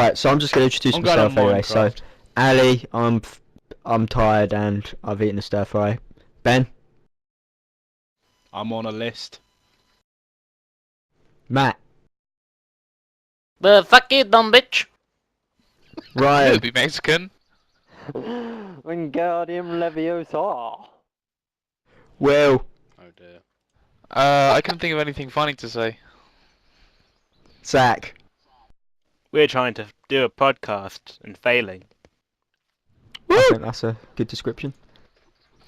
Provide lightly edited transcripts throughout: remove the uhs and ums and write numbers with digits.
Right, so I'm just going to introduce I'm going on myself anyway. So, Minecraft. Ali, I'm tired and I've eaten a stir fry. Ben, I'm on a list. Matt, The fuck you, dumb bitch. Ryan, Be Mexican. Wingardium Leviosa. Will, Oh dear. I couldn't think of anything funny to say. Zach. We're trying to do a podcast and failing. I think that's a good description.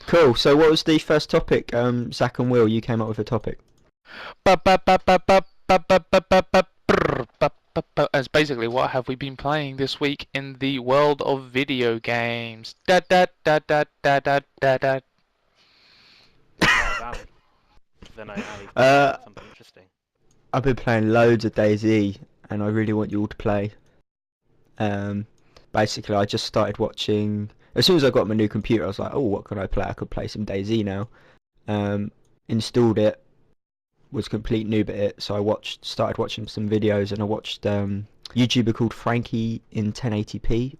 Cool. So, what was the first topic? Zach and Will, you came up with a topic. As basically, what have we been playing this week in the world of video games? Da da da da da da da da. Valid. Then Ali's something interesting. I've been playing loads of DayZ, and I really want you all to play. Basically, I just started watching. As soon as I got my new computer, I was like, "Oh, what can I play? I could play some DayZ now." Installed it, was complete noob at it, so I started watching some videos, and I watched YouTuber called Frankie in 1080p,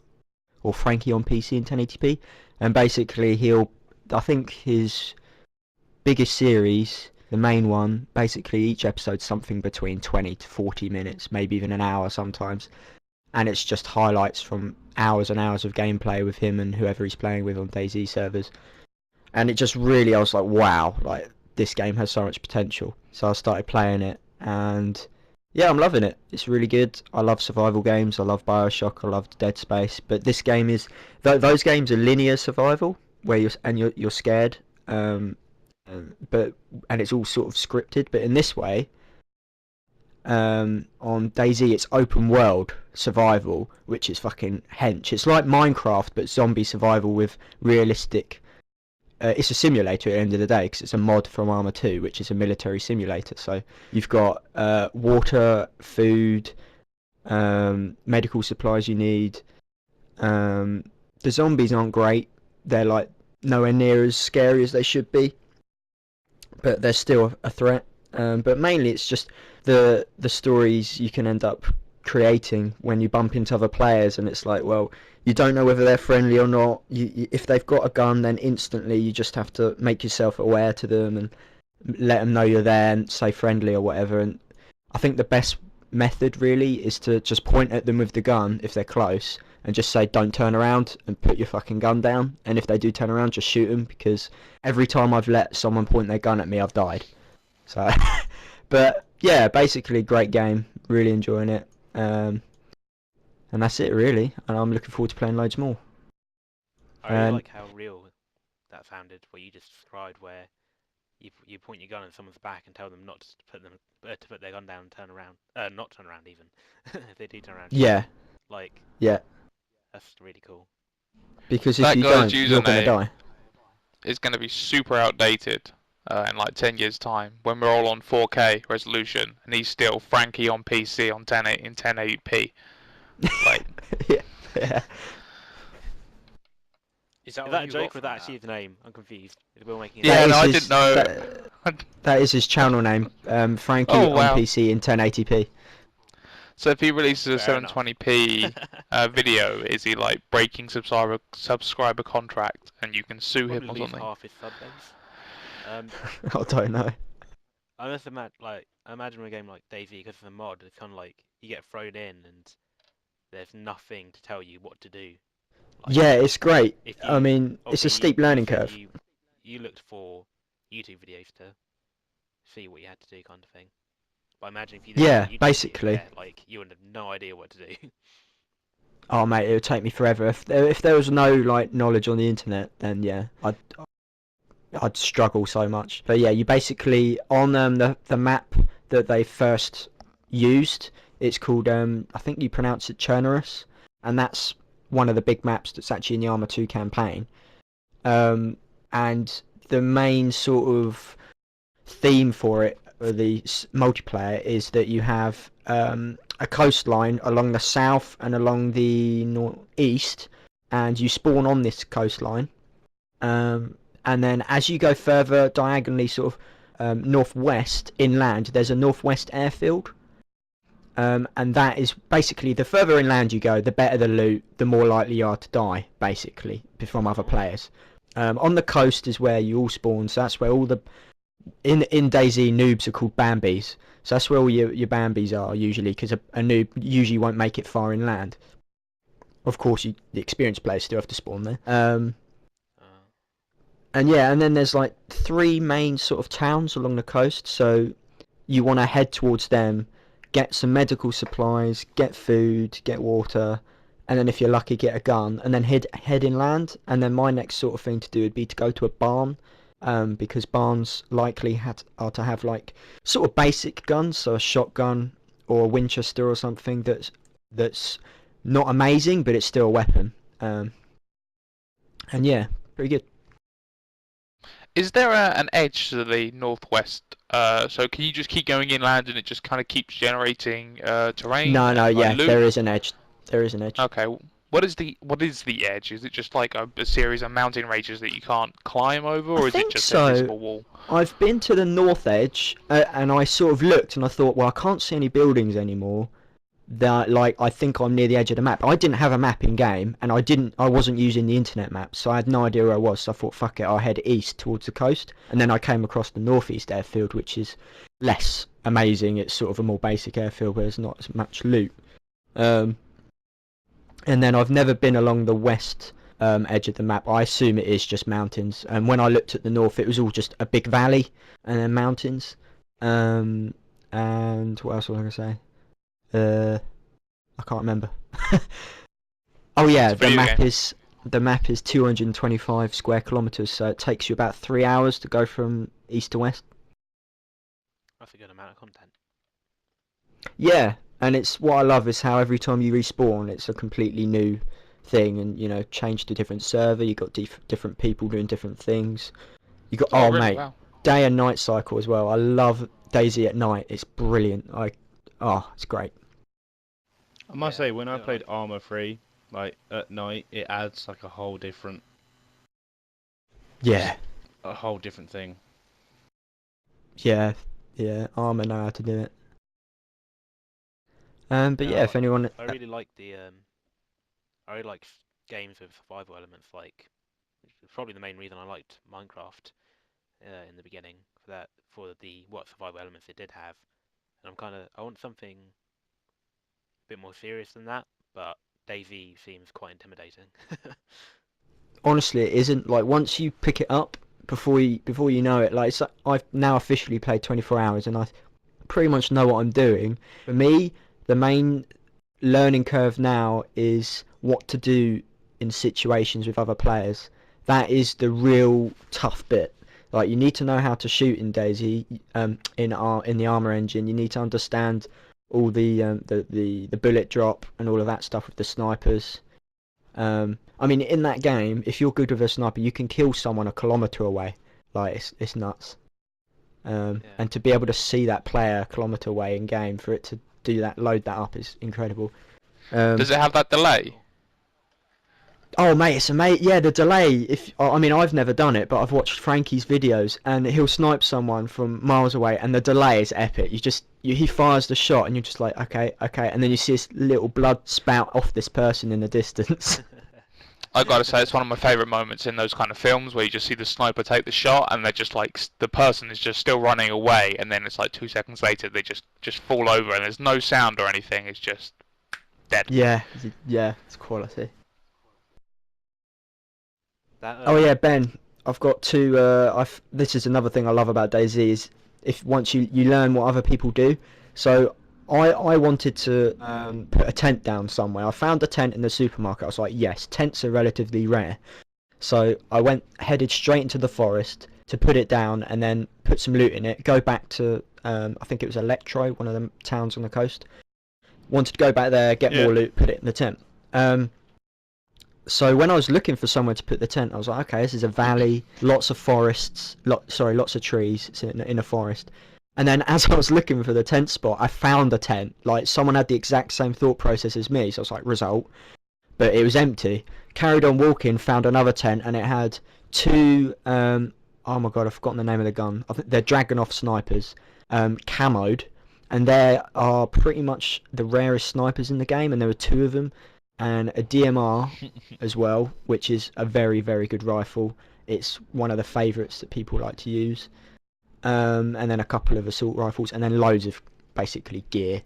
or Frankie on PC in 1080p, and basically I think his biggest series, the main one, basically each episode's something between 20 to 40 minutes, maybe even an hour sometimes, and it's just highlights from hours and hours of gameplay with him and whoever he's playing with on DayZ servers, and it just really, I was like, wow, like this game has so much potential. So I started playing it, and yeah, I'm loving it. It's really good. I love survival games. I love BioShock. I love Dead Space. But this game is those games are linear survival where you're scared, and it's all sort of scripted. But in this way, on DayZ, it's open world survival, which is fucking hench. It's like Minecraft, but zombie survival with realistic. It's a simulator at the end of the day because it's a mod from Arma 2, which is a military simulator. So you've got water, food, medical supplies you need. The zombies aren't great. They're like nowhere near as scary as they should be, but they're still a threat. But mainly it's just the stories you can end up creating when you bump into other players, and it's like, well, you don't know whether they're friendly or not. If they've got a gun, then instantly you just have to make yourself aware to them and let them know you're there and say friendly or whatever. And I think the best method really is to just point at them with the gun if they're close and just say don't turn around and put your fucking gun down. And if they do turn around, just shoot them, because every time I've let someone point their gun at me, I've died. So, but yeah, basically great game, really enjoying it. And that's it really, and I'm looking forward to playing loads more. I really like how real that sounded, what you just described, where you point your gun at someone's back and tell them not to put their gun down and turn around. Not turn around even. If they do turn around. Yeah. Like. Yeah. That's really cool. Because if you don't, you're gonna die. It's gonna be super outdated in like 10 years' time when we're all on 4K resolution, and he's still Frankie on PC on 1080p. Like. Yeah. Is that a joke, or is that actually his name? I'm confused. We're making Yeah, no, I didn't know. That is his channel name, Frankie on PC in 1080p. So if he releases a 720p video, is he like breaking subscriber contract, and you can sue him or something? Half his sub base. I don't know. I must imagine a game like DayZ, because of the mod, it's kind of like you get thrown in and there's nothing to tell you what to do. Like, yeah, it's great. I mean, it's a steep learning curve. You looked for YouTube videos to see what you had to do, kind of thing. But imagine if you didn't basically, like you would have no idea what to do. Oh mate, it would take me forever. If there was no like knowledge on the internet, then yeah, I'd struggle so much. But yeah, you basically on the map that they first used, it's called I think you pronounce it Chernerus, and that's one of the big maps that's actually in the Arma 2 campaign. And the main sort of theme for it, for the multiplayer, is that you have a coastline along the south and along the northeast, and you spawn on this coastline. And then as you go further diagonally, sort of northwest inland, there's a northwest airfield. and that is basically the further inland you go, the better the loot, the more likely you are to die, basically, from other players. On the coast is where you all spawn, so that's where all the in DayZ noobs are called Bambis. So that's where all your Bambis are usually, because a noob usually won't make it far inland. Of course, the experienced players still have to spawn there. And yeah, and then there's like 3 main sort of towns along the coast, so you want to head towards them, get some medical supplies, get food, get water, and then if you're lucky, get a gun, and then head inland. And then my next sort of thing to do would be to go to a barn, because barns likely are to have like sort of basic guns, so a shotgun or a Winchester or something that's not amazing, but it's still a weapon. And yeah, pretty good. Is there an edge to the northwest? So can you just keep going inland and it just kind of keeps generating terrain? No, yeah, loot? there is an edge. There is an edge. Okay, what is the edge? Is it just like a series of mountain ranges that you can't climb over, or is it just a physical wall? I've been to the north edge, and I sort of looked and I thought, well, I can't see any buildings anymore. That I think I'm near the edge of the map. I didn't have a map in game, and I wasn't using the internet map, so I had no idea where I was. So I thought, fuck it, I'll head east towards the coast, and then I came across the northeast airfield, which is less amazing. It's sort of a more basic airfield where there's not as much loot. And then I've never been along the west edge of the map. I assume it is just mountains. And when I looked at the north, it was all just a big valley and then mountains. And what else was I gonna say? I can't remember. Oh yeah, the map is 225 square kilometers, so it takes you about 3 hours to go from east to west. That's a good amount of content. Yeah, and it's what I love is how every time you respawn, it's a completely new thing, and change to different server. You got different people doing different things. You got really? mate, Wow. Day and night cycle as well. I love DayZ at night. It's brilliant. It's great. I must say, when I played Armour 3, like at night, it adds like a whole different thing. Yeah, Armour know how to do it. But yeah, if anyone, I really like games with survival elements. Like, it's probably the main reason I liked Minecraft in the beginning for what survival elements it did have. And I want something a bit more serious than that, but DayZ seems quite intimidating. honestly, it isn't. Like, once you pick it up, before you know it, I've now officially played 24 hours, and I pretty much know what I'm doing. For me, the main learning curve now is what to do in situations with other players. That is the real tough bit. Like, you need to know how to shoot in DayZ, in the armor engine. You need to understand all the bullet drop and all of that stuff with the snipers. I mean, in that game, if you're good with a sniper, you can kill someone a kilometer away. Like, it's nuts. And to be able to see that player a kilometer away in game, for it to load that up, is incredible. Does it have that delay? Oh mate, it's amazing. Yeah, the delay. I've never done it, but I've watched Frankie's videos, and he'll snipe someone from miles away, and the delay is epic. He fires the shot, and you're just like, okay, and then you see this little blood spout off this person in the distance. I've got to say, it's one of my favourite moments in those kind of films where you just see the sniper take the shot, and they're just like, the person is just still running away, and then it's like 2 seconds later they just fall over, and there's no sound or anything. It's just dead. Yeah, it's quality. Oh yeah, Ben, I've got to. This is another thing I love about DayZ is once you learn what other people do. So I wanted to put a tent down somewhere. I found a tent in the supermarket. I was like, yes, tents are relatively rare. So I headed straight into the forest to put it down, and then put some loot in it. Go back to I think it was Electro, one of the towns on the coast. Wanted to go back there, get more loot, put it in the tent. So when I was looking for somewhere to put the tent, I was like, okay, this is a valley, lots of forests, lots of trees. It's in a forest. And then as I was looking for the tent spot, I found a tent. Like, someone had the exact same thought process as me, so I was like, result. But it was empty. Carried on walking, found another tent, and it had 2, oh my god, I've forgotten the name of the gun. I think they're Dragunov snipers, camoed, and they are pretty much the rarest snipers in the game, and there are two of them, and a DMR as well, which is a very, very good rifle. It's one of the favourites that people like to use. And then a couple of assault rifles, and then loads of basically gear.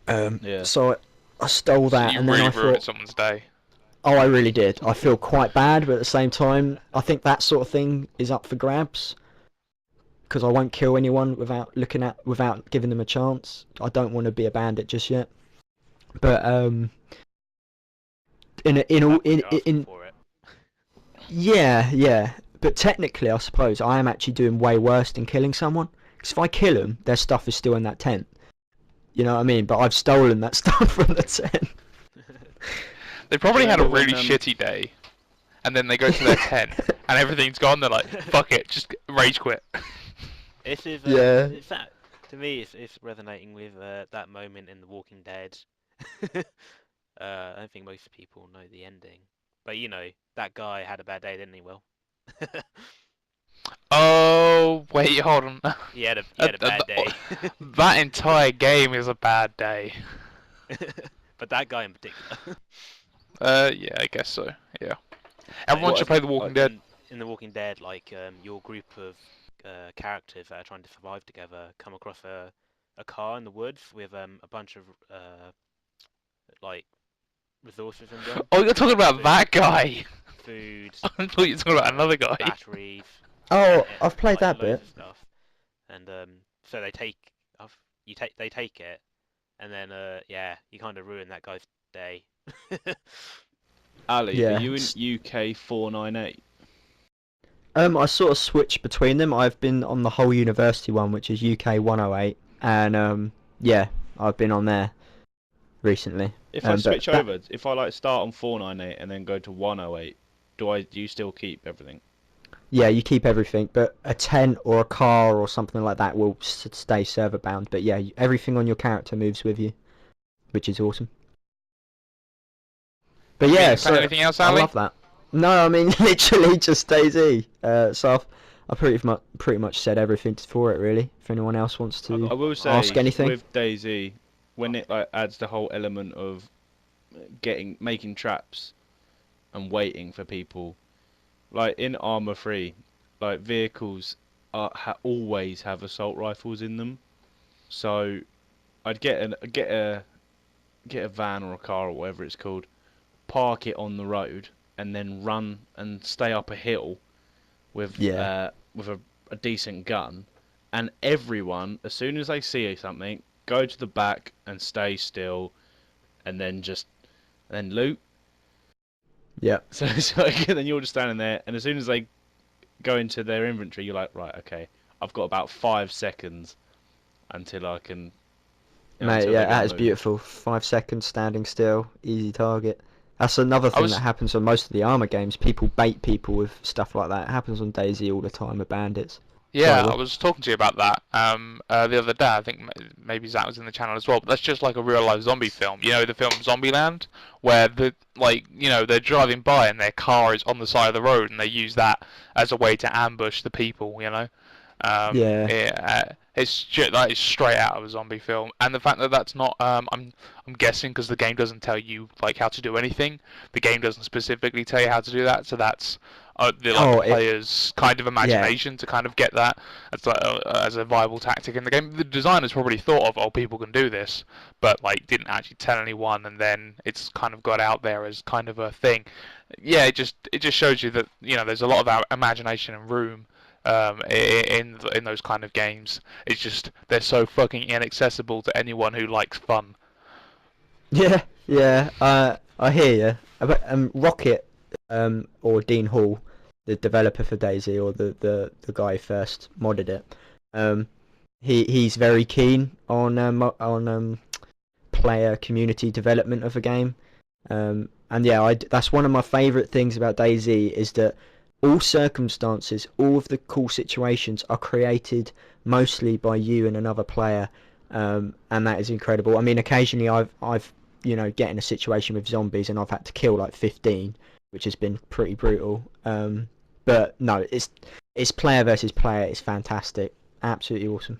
Yeah. So I stole So that, you and then really I ruined thought, someone's day. oh, I really did. I feel quite bad, but at the same time, I think that sort of thing is up for grabs. Because I won't kill anyone without giving them a chance. I don't want to be a bandit just yet. But in for it. yeah. But technically, I suppose I am actually doing way worse than killing someone. Because if I kill them, their stuff is still in that tent. You know what I mean? But I've stolen that stuff from the tent. They probably had a Remember really when, shitty day, and then they go to their tent, and everything's gone. They're like, "Fuck it, just rage quit." This is Yeah. It's that, to me, it's resonating with that moment in The Walking Dead. I don't think most people know the ending, but you know that guy had a bad day, didn't he? Will. Oh wait, hold on. He had a bad day. That entire game is a bad day. But that guy in particular. Yeah, I guess so. Yeah. Everyone should play The Walking Dead. In The Walking Dead, like your group of characters that are trying to survive together come across a car in the woods with a bunch of like resources in them. Oh, you're talking about that guy. Food. I thought you were talking about another guy. Batteries. Oh, I've played like, that loads bit. of stuff. And so they take it, and then yeah, you kind of ruin that guy's day. Ali, Yeah. are you in UK 498? I sort of switch between them. I've been on the whole university one, which is UK 108, and yeah, I've been on there recently. If I but switch that- over, if I like start on 498 and then go to 108, do you still keep everything? Yeah, you keep everything, but a tent or a car or something like that will stay server bound. But yeah, everything on your character moves with you, which is awesome. But You yeah, been so playing anything else, I Ali? love that. No, I mean literally just DayZ. So I've pretty much said everything for it really. If anyone else wants to I will say, ask anything. with DayZ, when it like adds the whole element of making traps and waiting for people, like in Armour 3, like vehicles always have assault rifles in them. So I'd get a van or a car or whatever it's called, park it on the road, and then run and stay up a hill with a decent gun, and everyone, as soon as they see something, go to the back and stay still, and then loot. Yeah. So then you're just standing there, and as soon as they go into their inventory, you're like, right, okay, I've got about 5 seconds until I can. Mate, until yeah, they get that is moved. beautiful. 5 seconds standing still, easy target. That's another thing was- that happens on most of the Armour games. People bait people with stuff like that. It happens on DayZ all the time with bandits. Yeah, Sorry, I was talking to you about that the other day. I think maybe Zach was in the channel as well. But that's just like a real life zombie film. You know the film Zombieland, where they're driving by and their car is on the side of the road, and they use that as a way to ambush the people. You know. Yeah. That is straight out of a zombie film, and the fact that that's not, I'm guessing because the game doesn't tell you like how to do anything. The game doesn't specifically tell you how to do that, so that's the player's kind of imagination to kind of get that as a viable tactic in the game. The designers probably thought of, people can do this, but like didn't actually tell anyone, and then it's kind of got out there as kind of a thing. Yeah, it just shows you that there's a lot of imagination and room in those kind of games. It's just they're so fucking inaccessible to anyone who likes fun. Yeah, I hear you. Rocket, or Dean Hall, the developer for DayZ, or the guy who first modded it, he's very keen on player community development of a game, and yeah, that's one of my favourite things about DayZ is that all circumstances, all of the cool situations are created mostly by you and another player, and that is incredible. I mean, occasionally I've get in a situation with zombies and I've had to kill like 15, which has been pretty brutal. But no, it's player versus player. It's fantastic, absolutely awesome.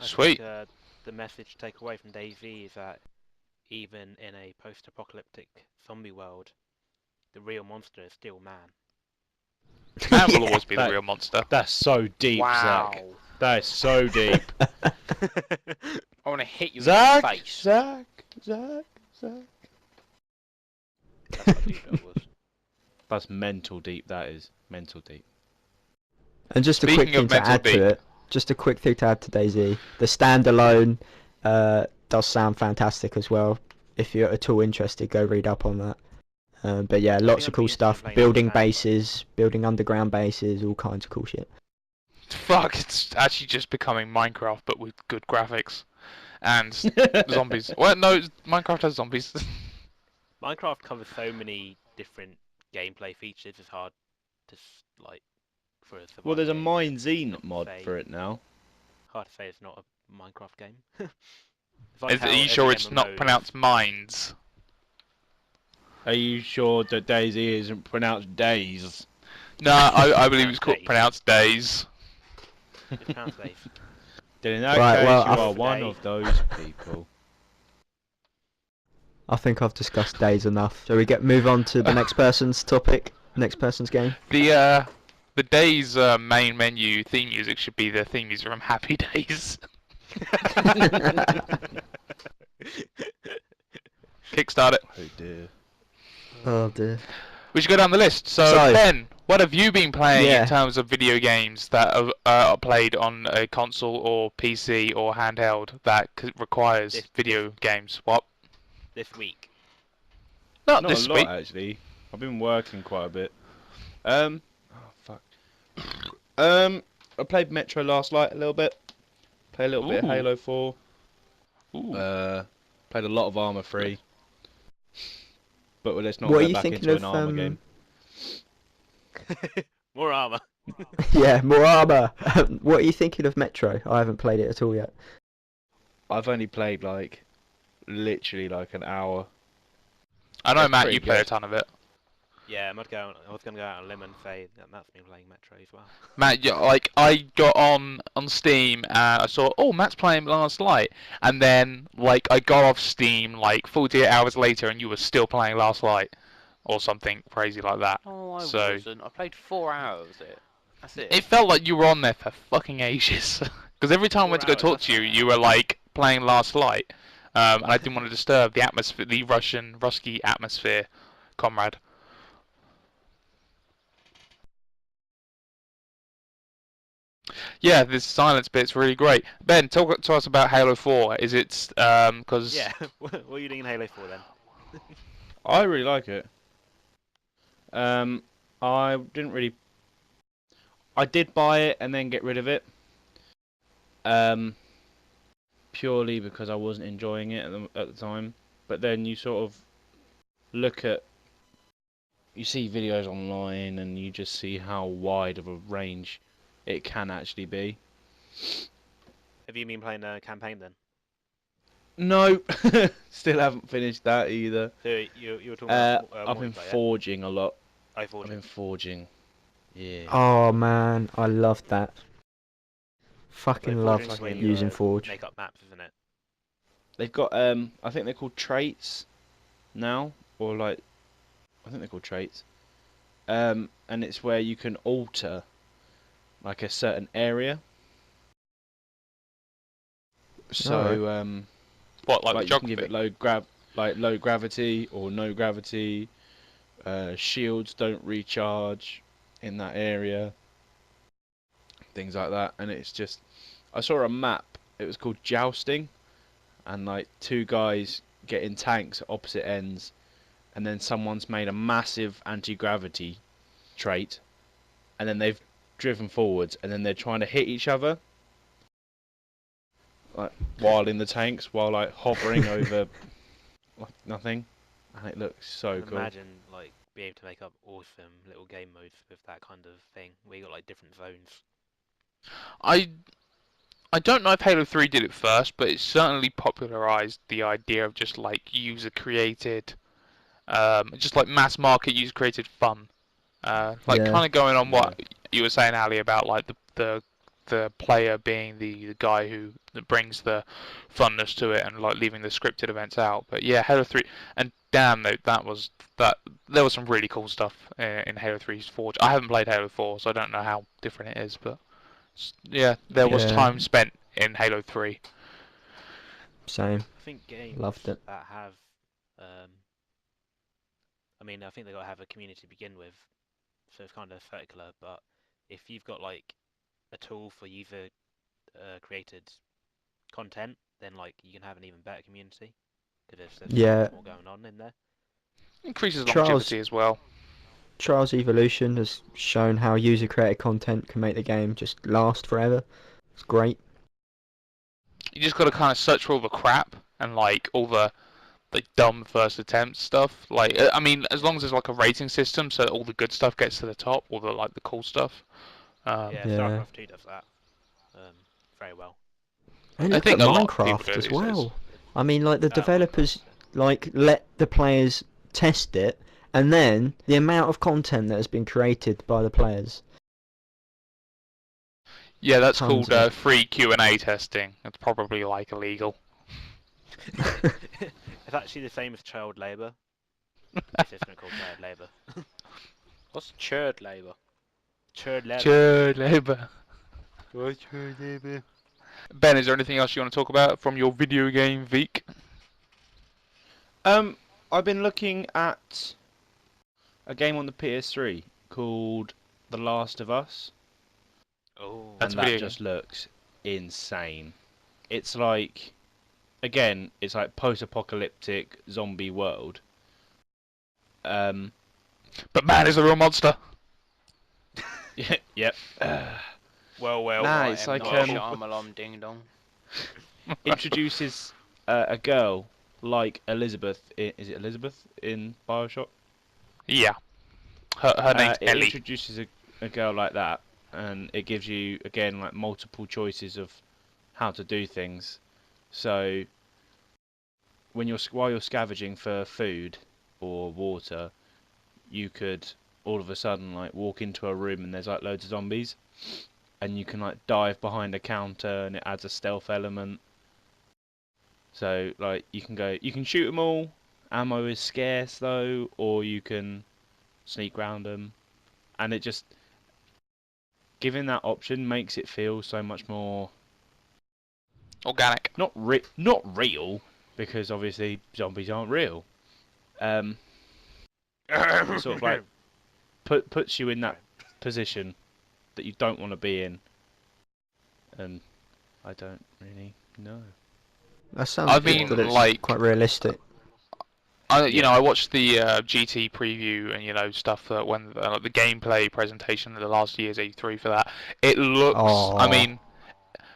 Sweet. think, the message to take away from DayZ is that even in a post-apocalyptic zombie world, the real monster is still man. Man will Yeah. always be the That- real monster. That's so deep, Wow. Zach. That is so deep. I want to hit you in Zach, the face. Zach. That's how deep it was. That's mental deep. That is mental deep. And just a quick Speaking of thing to mental add deep. to it. Just a quick thing to add to DayZ. The standalone does sound fantastic as well. If you're at all interested, go read up on that. But yeah, lots think of I'd cool be interested in stuff. playing Building standalone. bases, building underground bases, all kinds of cool shit. Fuck, it's actually just becoming Minecraft, but with good graphics. And zombies. Well, no, Minecraft has zombies. Minecraft covers so many different gameplay features. It's hard to for a survival Well, there's a game. Minezine Not to mod say- for it now. Hard to say it's not a Minecraft game. It's Are how you every sure it's not MMO is. pronounced mines? Are you sure that Daisy isn't pronounced Days? No, I believe it's Days. pronounced days. It's pronounced Dave. Then in that Right, case, well, you I- are one Day. of those people. I think I've discussed days enough. Shall we move on to the next person's topic? Next person's game? The days main menu theme music should be the theme music from Happy Days. Kickstart it. Oh dear. Oh dear. We should go down the list. So Ben, what have you been playing Yeah. in terms of video games that are played on a console or PC or handheld that requires This- video games? What? This week. Not Not this a lot week. actually. I've been working quite a bit. Oh fuck. I played Metro last night a little bit. Played a little bit of Ooh. Halo 4. Ooh. Played a lot of Armour 3. But let's not What are go you back thinking into of? an Armour game. More armor. Yeah, more armor. What are you thinking of Metro? I haven't played it at all yet. I've only played literally an hour. I know, It's Matt, pretty you play a good. ton of it. Yeah, I was gonna go out on a limb and say that Matt's been playing Metro as well. Matt, I got on Steam and I saw, oh, Matt's playing Last Light, and then I got off Steam 48 hours later, and you were still playing Last Light, or something crazy like that. Oh, I So- wasn't. I played 4 hours. That's it. It felt like you were on there for fucking ages, because every time I went to go 4 talk to you, you were playing Last Light, and I didn't want to disturb the atmosphere, the Rusky atmosphere, comrade. Yeah, this silence bit's really great. Ben, talk to us about Halo 4. Is it because Yeah. What are you doing in Halo 4 then? I really like it. I didn't really. I did buy it and then get rid of it. Purely because I wasn't enjoying it at the time. But then you sort of look at. You see videos online and you just see how wide of a range it can actually be. Have you been playing a campaign then? No, still haven't finished that either. So you were talking about I've been multiplayer. forging a lot. I I've forged. been forging. Yeah. Oh man, I loved that. Fucking love Forging's when you, using Forge. Make up maps, isn't it? They've got I think they're called traits now, or I think they're called traits. And it's where you can alter a certain area. So what, like you can geography? give it low gravity or no gravity. Shields don't recharge in that area. Things like that, and it's just. I saw a map. It was called Jousting, and two guys get in tanks at opposite ends, and then someone's made a massive anti-gravity trait, and then they've driven forwards, and then they're trying to hit each other, while in the tanks, while hovering over nothing, and it looks so cool. Imagine being able to make up awesome little game modes with that kind of thing, where you got different zones. I don't know if Halo 3 did it first, but it certainly popularized the idea of just user created, just mass market user created fun. Yeah. Kind of going on what you were saying, Ali, about the the player being the guy that brings the funness to it and like leaving the scripted events out. But yeah, Halo 3, and damn, there was some really cool stuff in Halo 3's Forge. I haven't played Halo 4, so I don't know how different it is, but yeah, there was Yeah. time spent in Halo 3. Same. I think games Loved it. that have, I mean, I think they've got to have a community to begin with, so it's kind of circular. But if you've got like a tool for user created content, then like you can have an even better community because there's so Yeah. much more going on in there. Increases Trials- longevity as well. Trials Evolution has shown how user-created content can make the game just last forever. It's great. You just got to kind of search for all the crap and like all the dumb first attempt stuff. Like, I mean, as long as there's like a rating system, so all the good stuff gets to the top, all the like the cool stuff. Yeah, Yeah. StarCraft 2 does that very well. And I look think at a lot of people Minecraft do as these well. days. I mean, like the Oh, developers Minecraft. like let the players test it, and then the amount of content that has been created by the players. Yeah, that's Tons called of it. free Q&A testing. It's probably like illegal. It's actually the same as child labour. It's just not called child labour. What's churd labour? Child labour. Churd labour. Ben, is there anything else you want to talk about from your video game week? I've been looking at a game on the PS3 called The Last of Us, Oh, That's and a video that just looks insane. It's like, again, it's like post-apocalyptic zombie world. But man is the real monster. Yep. well. Nah, I it's am like, not Shyamalan ding dong. Introduces a girl like Elizabeth. Is it Elizabeth in Bioshock? Yeah. Her name's It Ellie. introduces a girl like that, and it gives you again like multiple choices of how to do things. So when while you're scavenging for food or water, you could all of a sudden like walk into a room and there's like loads of zombies, and you can like dive behind a counter and it adds a stealth element. So like you can shoot them all. Ammo is scarce though, or you can sneak round them, and it just giving that option makes it feel so much more Organic. not real, because obviously zombies aren't real. It sort of like puts you in that position that you don't want to be in, and I don't really know. That sounds I good, mean, but it's like- quite realistic. I watched the GT preview and stuff that when the gameplay presentation of the last year's E3 for that. It looks, I Aw. mean,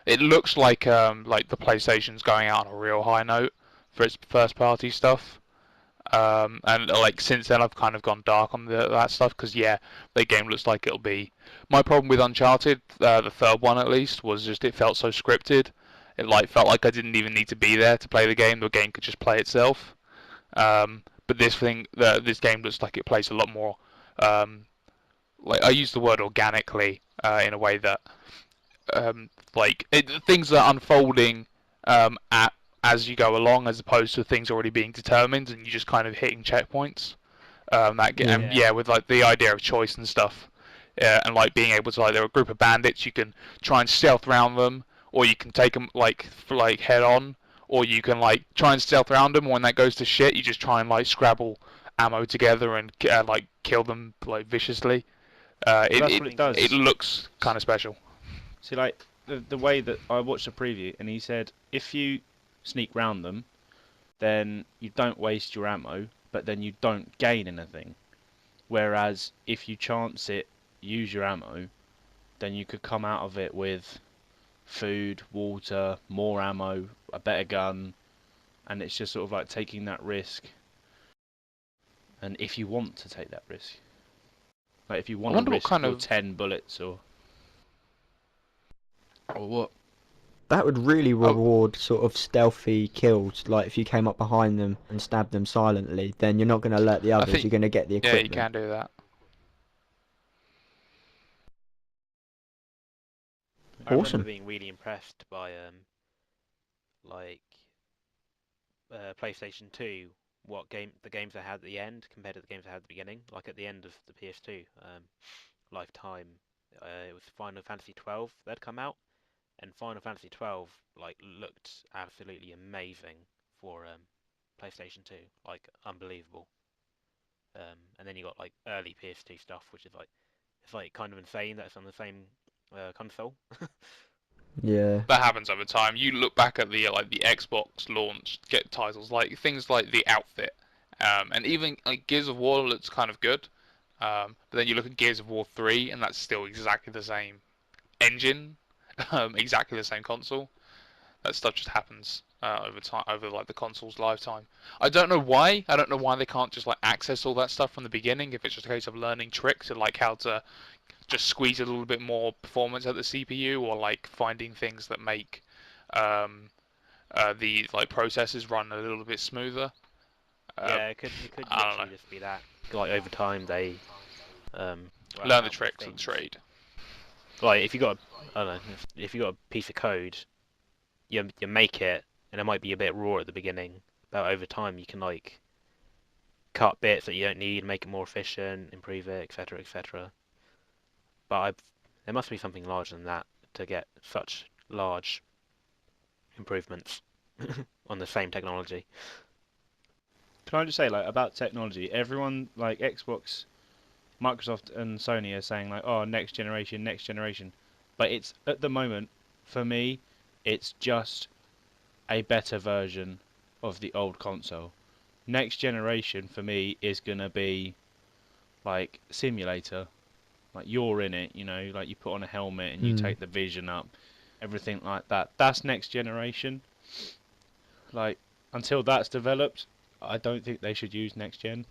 it looks like the PlayStation's going out on a real high note for its first party stuff. And like since then I've kind of gone dark on that stuff because yeah, the game looks like it'll be. My problem with Uncharted, the third one at least, was just it felt so scripted. It felt like I didn't even need to be there to play the game. The game could just play itself. But this game looks like it plays a lot more. Like I use the word organically in a way that things are unfolding as you go along, as opposed to things already being determined and you just kind of hitting checkpoints. With like the idea of choice and stuff, and like being able to there are a group of bandits, you can try and stealth around them, or you can take them head on, or you can try and stealth around them. When that goes to shit, you just try and scrabble ammo together and kill them viciously. That's what it does. It looks kind of special. See, the way that I watched the preview, and he said if you sneak round them, then you don't waste your ammo, but then you don't gain anything. Whereas if you chance it, use your ammo, then you could come out of it with food, water, more ammo, a better gun, and it's just sort of taking that risk. And if you want to take that risk, if you want to risk your 10 bullets or what? That would really reward sort of stealthy kills. Like if you came up behind them and stabbed them silently, then you're not going to alert the others. You're going to get the Yeah, equipment. you can do that. I remember Awesome. being really impressed by like PlayStation 2, the games they had at the end compared to the games they had at the beginning. Like at the end of the PS2 lifetime, it was Final Fantasy 12 that come out, and Final Fantasy 12 like looked absolutely amazing for PlayStation 2, like unbelievable. And then you got like early PS2 stuff, which is like it's like kind of insane that it's on the same console. Yeah. That happens over time. You look back at the Xbox launch get titles like things like the outfit, and even like Gears of War looks kind of good. But then you look at Gears of War 3, and that's still exactly the same engine, exactly the same console. That stuff just happens over time, over like the console's lifetime. I don't know why. I don't know why they can't just like access all that stuff from the beginning. If it's just a case of learning tricks and like how to just squeeze a little bit more performance at the CPU, or like finding things that make um, the like processes run a little bit smoother. Yeah, it could I don't literally just be that. Like over time they work learn the out more tricks of the things. trade. Like if you got I don't know, if you got a piece of code, you make it, and it might be a bit raw at the beginning, but over time you can like cut bits that you don't need, make it more efficient, improve it, etc., etc. But there must be something larger than that to get such large improvements on the same technology. Can I just say, like, about technology? Everyone, like Xbox, Microsoft, and Sony are saying like, "Oh, next generation, next generation," but it's at the moment, for me, it's just a better version of the old console. Next generation for me is gonna be like simulator, like you're in it, you know, like you put on a helmet and you Mm. take the vision up, everything like that. That's next generation. Like until that's developed, I don't think they should use next gen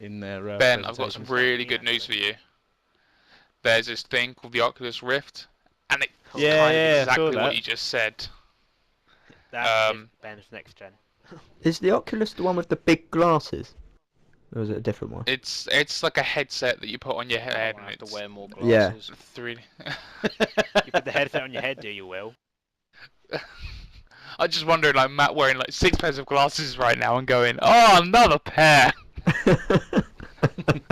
in their Ben, I've got some presentations. really good news for you. There's this thing called the Oculus Rift, and it's Yeah, kind of yeah, I saw exactly what that. you just said. That is Ben's next gen. Is the Oculus the one with the big glasses? Or is it a different one? It's like a headset that you put on your I head, want and to have to it's wear more Yeah. glasses. 3D. You put the headset on your head, do you, Will? I just wondering, like Matt wearing like 6 pairs of glasses right now and going, "Oh, another pair."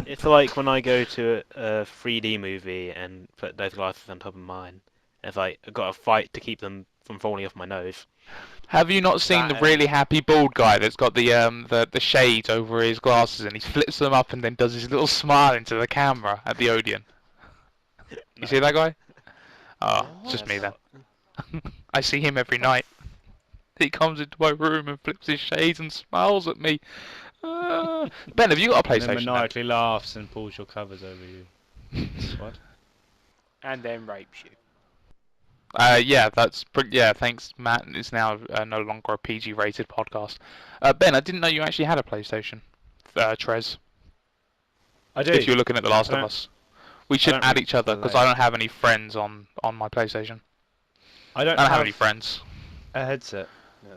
It's like when I go to a 3D movie and put those glasses on top of mine. It's like I've got to fight to keep them from falling off my nose. Have you not seen the That, really happy bald guy that's got the shades over his glasses and he flips them up and then does his little smile into the camera at the Odeon? You No. see that guy? Oh, it's I just have me then. not. I see him every night. He comes into my room and flips his shades and smiles at me. Ben, have you got a And then PlayStation then? maniacally laughs and pulls your covers over you. What? and then rapes you. Yeah, yeah. Thanks, Matt. It's now no longer a PG-rated podcast. Ben, I didn't know you actually had a PlayStation. Trez, I do. if you're looking at The Last I of don't- Us, we should don't add really each other because play I it. don't have any friends on my PlayStation. I don't I don't have have any friends. a headset.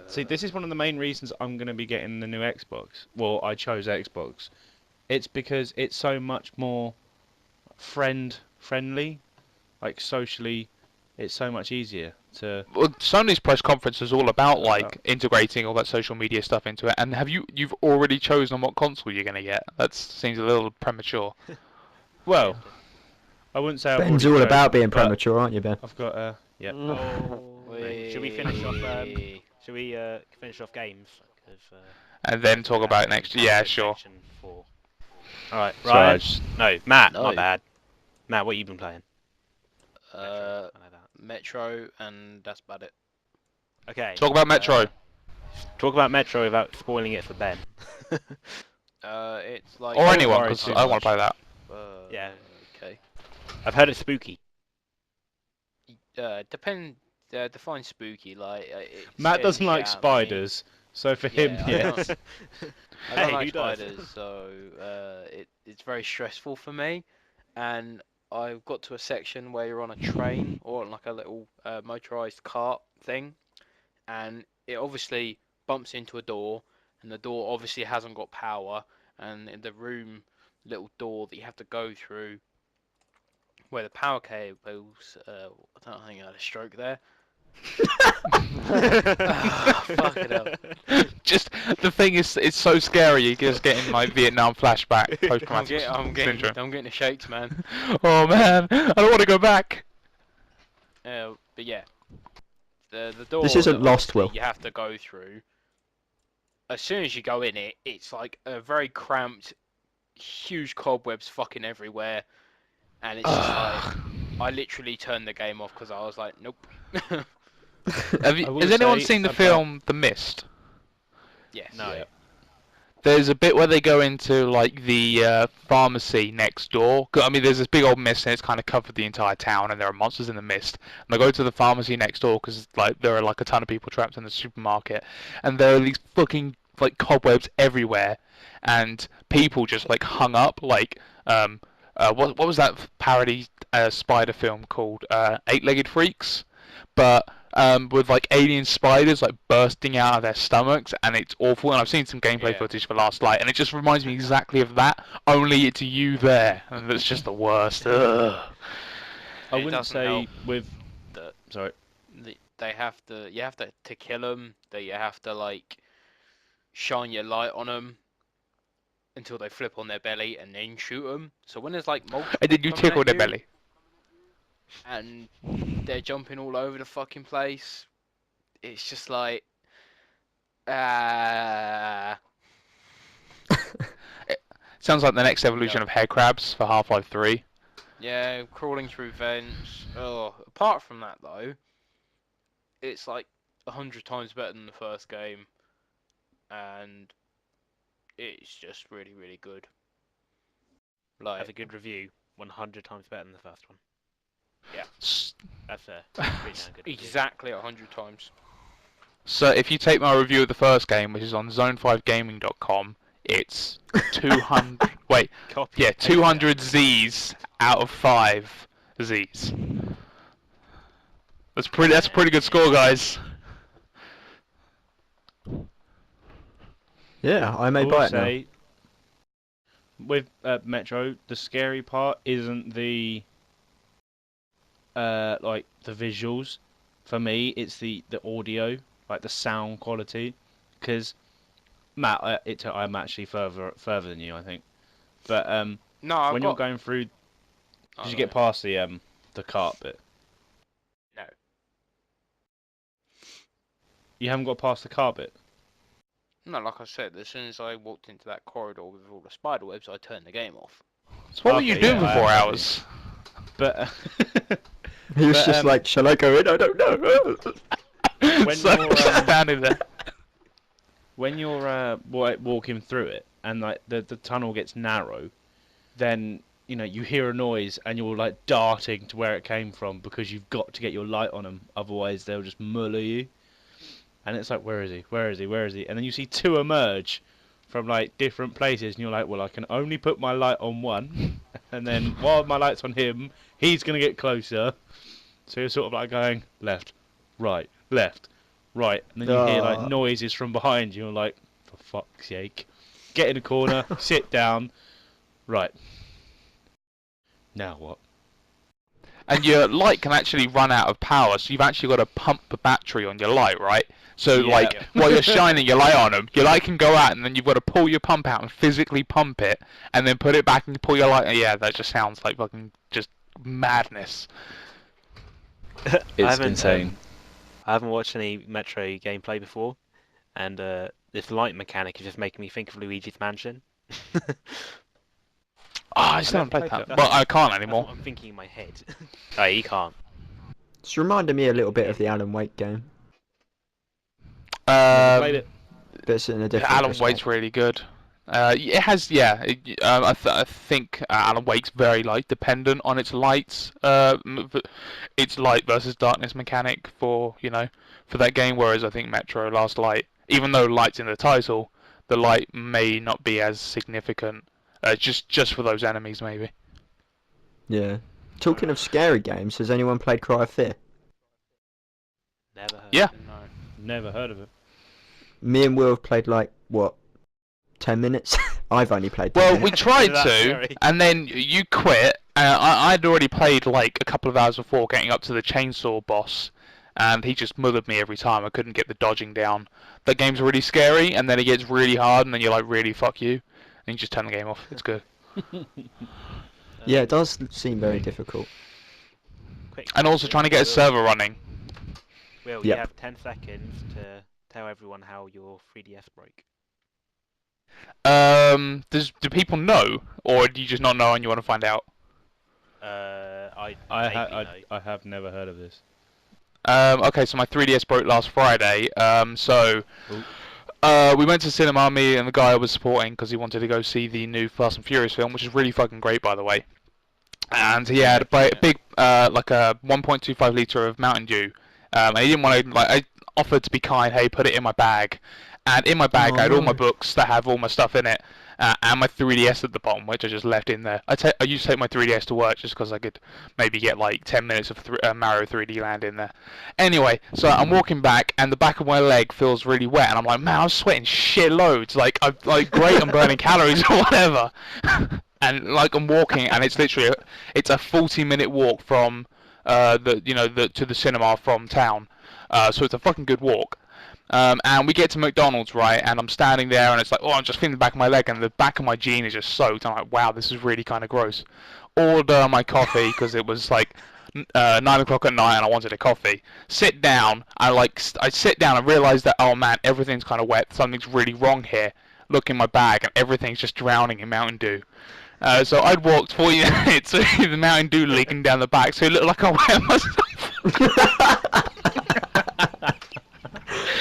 See, this is one of the main reasons I'm going to be getting the new Xbox. Well, I chose Xbox. It's because it's so much more friendly, like socially. It's so much easier to. Well, Sony's press conference is all about like integrating all that social media stuff into it. And you've already chosen what console you're gonna get? That seems a little premature. Well, I wouldn't say I've Ben's already all about chosen, being but premature, aren't you, Ben? I've got a. Yeah. Oh, mate. Should we finish off? Wee. Should we finish off games? 'Cause, And then talk that's about the next. main Yeah, part of sure. section 4. All right, Sorry, I Ryan. just- No, Matt. No. My bad. Matt, what you been playing? Uh, Metro, I know that. Metro, and that's about it. Okay. Talk about Metro. Talk about Metro without spoiling it for Ben. It's like. Or Don't anyone, worry because too I want much. to play that. Yeah. Okay. I've heard it's spooky. Define spooky. Like it Matt scares doesn't the like shit out of me. spiders, so for him, Yeah, I yes. don't- I Hey, don't like who does? spiders, so it's very stressful for me. And I've got to a section where you're on a train or on like a little motorized cart thing, and it obviously bumps into a door, and the door obviously hasn't got power, and in the room, little door that you have to go through where the power cables. I don't think I had a stroke there. Fucking hell. Just the thing is, it's so scary. You're just getting like Vietnam flashback, post-traumatic syndrome. I'm getting the shakes, man. Oh man, I don't want to go back. But yeah, the door. This isn't that Lost, obviously Will. You have to go through. As soon as you go in it, it's like a very cramped, huge cobwebs fucking everywhere, and it's just like I literally turned the game off because I was like, nope. Has anyone seen the film The Mist? Yes. No. Yeah. There's a bit where they go into like the pharmacy next door. I mean, there's this big old mist and it's kind of covered the entire town, and there are monsters in the mist. And they go to the pharmacy next door because like there are like a ton of people trapped in the supermarket, and there are these fucking like cobwebs everywhere, and people just like hung up like what was that parody spider film called? Eight-Legged Freaks, but with like alien spiders like bursting out of their stomachs, and it's awful. And I've seen some gameplay footage for Last Light, and it just reminds me exactly of that. Only it's you there, and it's just the worst. Ugh. I wouldn't say with. Sorry. They have to. You have to kill them. That you have to like shine your light on them until they flip on their belly, and then shoot them. So when there's like multiple. And then you coming tickle at their you, belly. and they're jumping all over the fucking place. It's just like, Sounds like the next evolution of head crabs for Half-Life 3. yeah, crawling through vents. Oh, apart from that though, it's like 100 times better than the first game, and it's just really, really good. Like, That's a good review. 100 times better than the first one. yeah, That's a pretty damn good review. exactly 100 times. So if you take my review of the first game, which is on zone5gaming.com, it's 200. Wait, Copy yeah, and paste that. 200 Z's out of 5 Z's. That's a pretty good score, guys. Yeah, I may I will buy it now. say, with Metro, the scary part isn't the like the visuals. For me, it's the audio, like the sound quality. Because Matt, I'm actually further than you, I think. But No, when you're going through, did you get past the cart bit? No. You haven't got past the cart bit. No, like I said, as soon as I walked into that corridor with all the spider webs, I turned the game off. So what were you Okay, doing yeah, for 4 I- hours? But He was But, just like, shall I go in? I don't know. When So you're, just standing there. when you're walking through it and like the tunnel gets narrow, then you know you hear a noise and you're like darting to where it came from because you've got to get your light on them, otherwise they'll just muller you. And it's like, where is he? Where is he? Where is he? And then you see two emerge from like different places, and you're like, well, I can only put my light on one, and then while my light's on him, he's gonna get closer. So you're sort of like going left, right, and then you hear like noises from behind you. You're like, for fuck's sake, get in a corner, sit down, right. Now what? And your light can actually run out of power, so you've actually got to pump the battery on your light, right? So, Yeah. like, while you're shining your light on them, your light can go out, and then you've got to pull your pump out and physically pump it, and then put it back and pull your light. Yeah, that just sounds like fucking just madness. It's insane. I haven't watched any Metro gameplay before, and this light mechanic is just making me think of Luigi's Mansion. Oh, I still haven't played played that. that. Well, I can't That's anymore. what I'm thinking in my head. Oh, you can't. It's reminded me a little bit of the Alan Wake game, Never played it. but it's in a different Alan respect. Wake's really good. It has, yeah. I think Alan Wake's very light dependent on its lights. Its light versus darkness mechanic for that game. Whereas I think Metro Last Light, even though light's in the title, the light may not be as significant. Just for those enemies, maybe. Yeah. Talking of scary games, has anyone played Cry of Fear? Never heard. Yeah. No. Never heard of it. Me and Will have played like, what, 10 minutes? I've only played 10 Well, minutes. we tried That's to, scary. and then you quit, I'd already played like a couple of hours before getting up to the chainsaw boss, and he just mothered me every time. I couldn't get the dodging down. That game's really scary, and then it gets really hard, and then you're like, really, fuck you. And you just turn the game off. It's good. Yeah, it does seem very difficult. Quick And also question, trying to get a Will. server running. Will, Yep. you have 10 seconds to tell everyone how your 3DS broke. Do people know, or do you just not know and you want to find out? I I vaguely know. have never heard of this. Okay, so my 3DS broke last Friday. We went to cinema, me and the guy I was supporting, because he wanted to go see the new Fast and Furious film, which is really fucking great, by the way. And he had a big, like a 1.25 litre of Mountain Dew. And he didn't want to, like, I offered to be kind, hey, put it in my bag. And in my bag, I had all my books that have all my stuff in it, and my 3DS at the bottom, which I just left in there. I used to take my 3DS to work just because I could maybe get like 10 minutes of Mario 3D Land in there. Anyway, so I'm walking back, and the back of my leg feels really wet, and I'm like, man, I'm sweating shit loads. Like, great, I'm burning calories or whatever. And like I'm walking, and it's literally it's a 40-minute walk from to the cinema from town. So it's a fucking good walk. And we get to McDonald's, right, and I'm standing there, and it's like, oh, I'm just feeling the back of my leg, and the back of my jean is just soaked. I'm like, wow, this is really kind of gross. Order my coffee, because it was like 9 o'clock at night, and I wanted a coffee. Sit down, I sit down and realise that, oh man, everything's kind of wet, something's really wrong here. Look in my bag, and everything's just drowning in Mountain Dew. So I'd walked 40 minutes with the Mountain Dew leaking down the back, so it looked like I wet myself.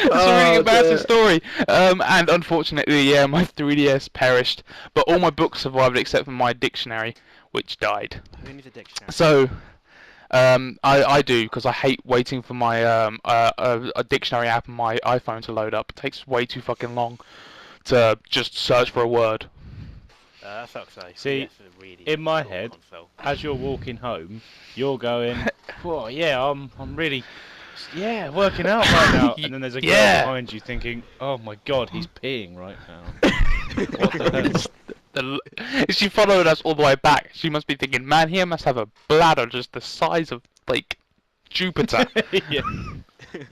It's a really embarrassing story. And unfortunately, yeah, my 3DS perished, but all my books survived except for my dictionary, which died. Who needs a dictionary? So, I do, because I hate waiting for my a dictionary app on my iPhone to load up. It takes way too fucking long to just search for a word. That sucks though. See, DS is a really in my cool head, console. as you're walking home, you're going, "Well, yeah, I'm really, yeah, working out right now." And then there's a girl Yeah. behind you thinking, "Oh my God, he's peeing right now." What the hell? She followed us all the way back. She must be thinking, man, he must have a bladder just the size of, like, Jupiter. Yeah.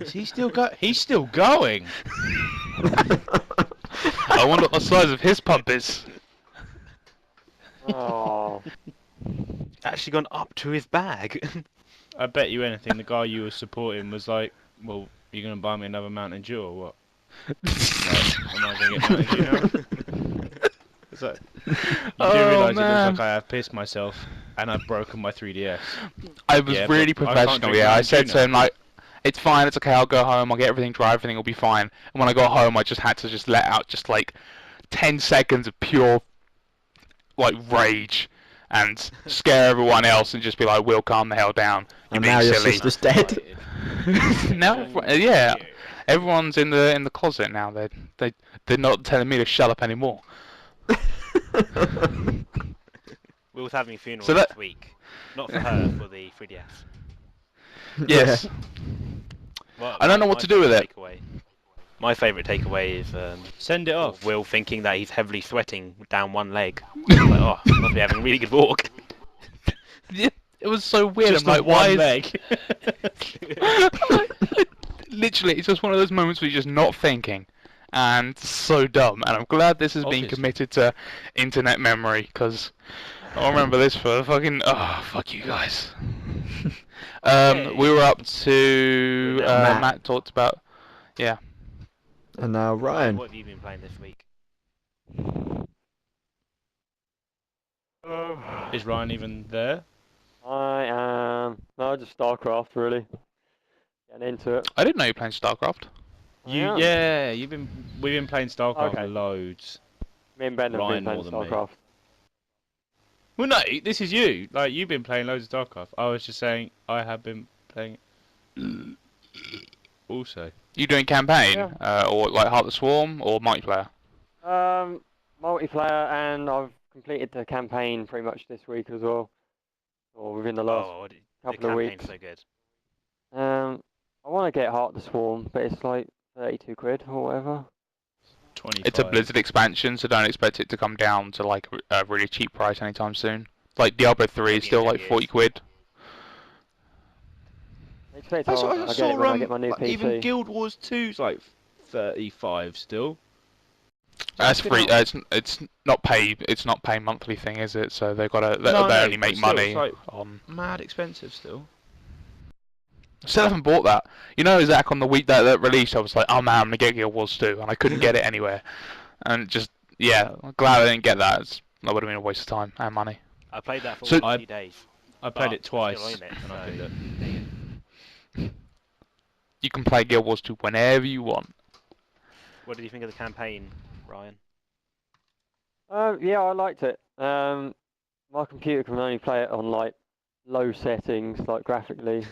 Is he still He's still going. I wonder what the size of his pump is. Oh. Actually gone up to his bag. I bet you anything, the guy you were supporting was like, "Well, you gonna buy me another Mountain Dew or what?" Am I gonna get Mountain Dew now? It's like, you do realise it man. looks like I have pissed myself and I've broken my 3DS. I was Yeah, really but I can't professional, drink yeah. I Mountain said Dew to now. him, like, it's fine, it's okay, I'll go home, I'll get everything dry, everything will be fine. And when I got home, I just had to just let out just, like, 10 seconds of pure, like, rage. And scare everyone else and just be like, Will, calm the hell down. You're And being now your silly. sister's dead. Now, yeah. Everyone's in the closet now. They're not telling me to shut up anymore. Will's having a funeral So that- next week. Not for her, for the 3DS. Yes. Well, I don't know what my to do with favourite it. takeaway- My favourite takeaway is Send it off. Will thinking that he's heavily sweating down one leg. Like, oh, must be having a really good walk. Yeah, it was so weird. Just I'm the like, why one is... leg. Literally, it's just one of those moments where you're just not thinking. And so dumb. And I'm glad this has been Obviously. committed to internet memory, because I'll remember this for fucking... Oh, fuck you guys. We were up to... Matt. Matt talked about... Yeah. And now Ryan. What have you been playing this week? Is Ryan even there? I am. No, just StarCraft, really. Getting into it. I didn't know you were playing StarCraft. Yeah, we've been playing StarCraft Okay. loads. Me and Ben have Ryan been playing more than me. StarCraft. Well, no, this is you. Like, you've been playing loads of StarCraft. I was just saying I have been playing also. You doing campaign? Yeah. Or like Heart of the Swarm or multiplayer? Multiplayer, and I've completed the campaign pretty much this week as well. Or within the last Oh, the couple of campaign's weeks. so good. I want to get Heart of the Swarm, but it's like 32 quid or whatever. 25. It's a Blizzard expansion, so don't expect it to come down to like a really cheap price anytime soon. Like Diablo 3 is Maybe in still 10 like 40 years. quid. I expect That's what I I'll get saw. it when I get my new Like, PC. even Guild Wars 2's like 35 still. That's Fucking free. hell. It's not pay. It's not pay monthly thing, is it? So they've got to. They No, only but make still, money it's like on. mad expensive still. Still haven't bought that. You know, Zach, on the week that released, I was like, oh man, I'm gonna get Guild Wars 2, and I couldn't get it anywhere. And just I'm glad I didn't get that. That would have been a waste of time and money. I played that for So- a few days. I played but it twice, I'm still on it, and I so couldn't. there you go. You can play Guild Wars 2 whenever you want. What did you think of the campaign, Ryan? Yeah, I liked it. My computer can only play it on like low settings, like graphically,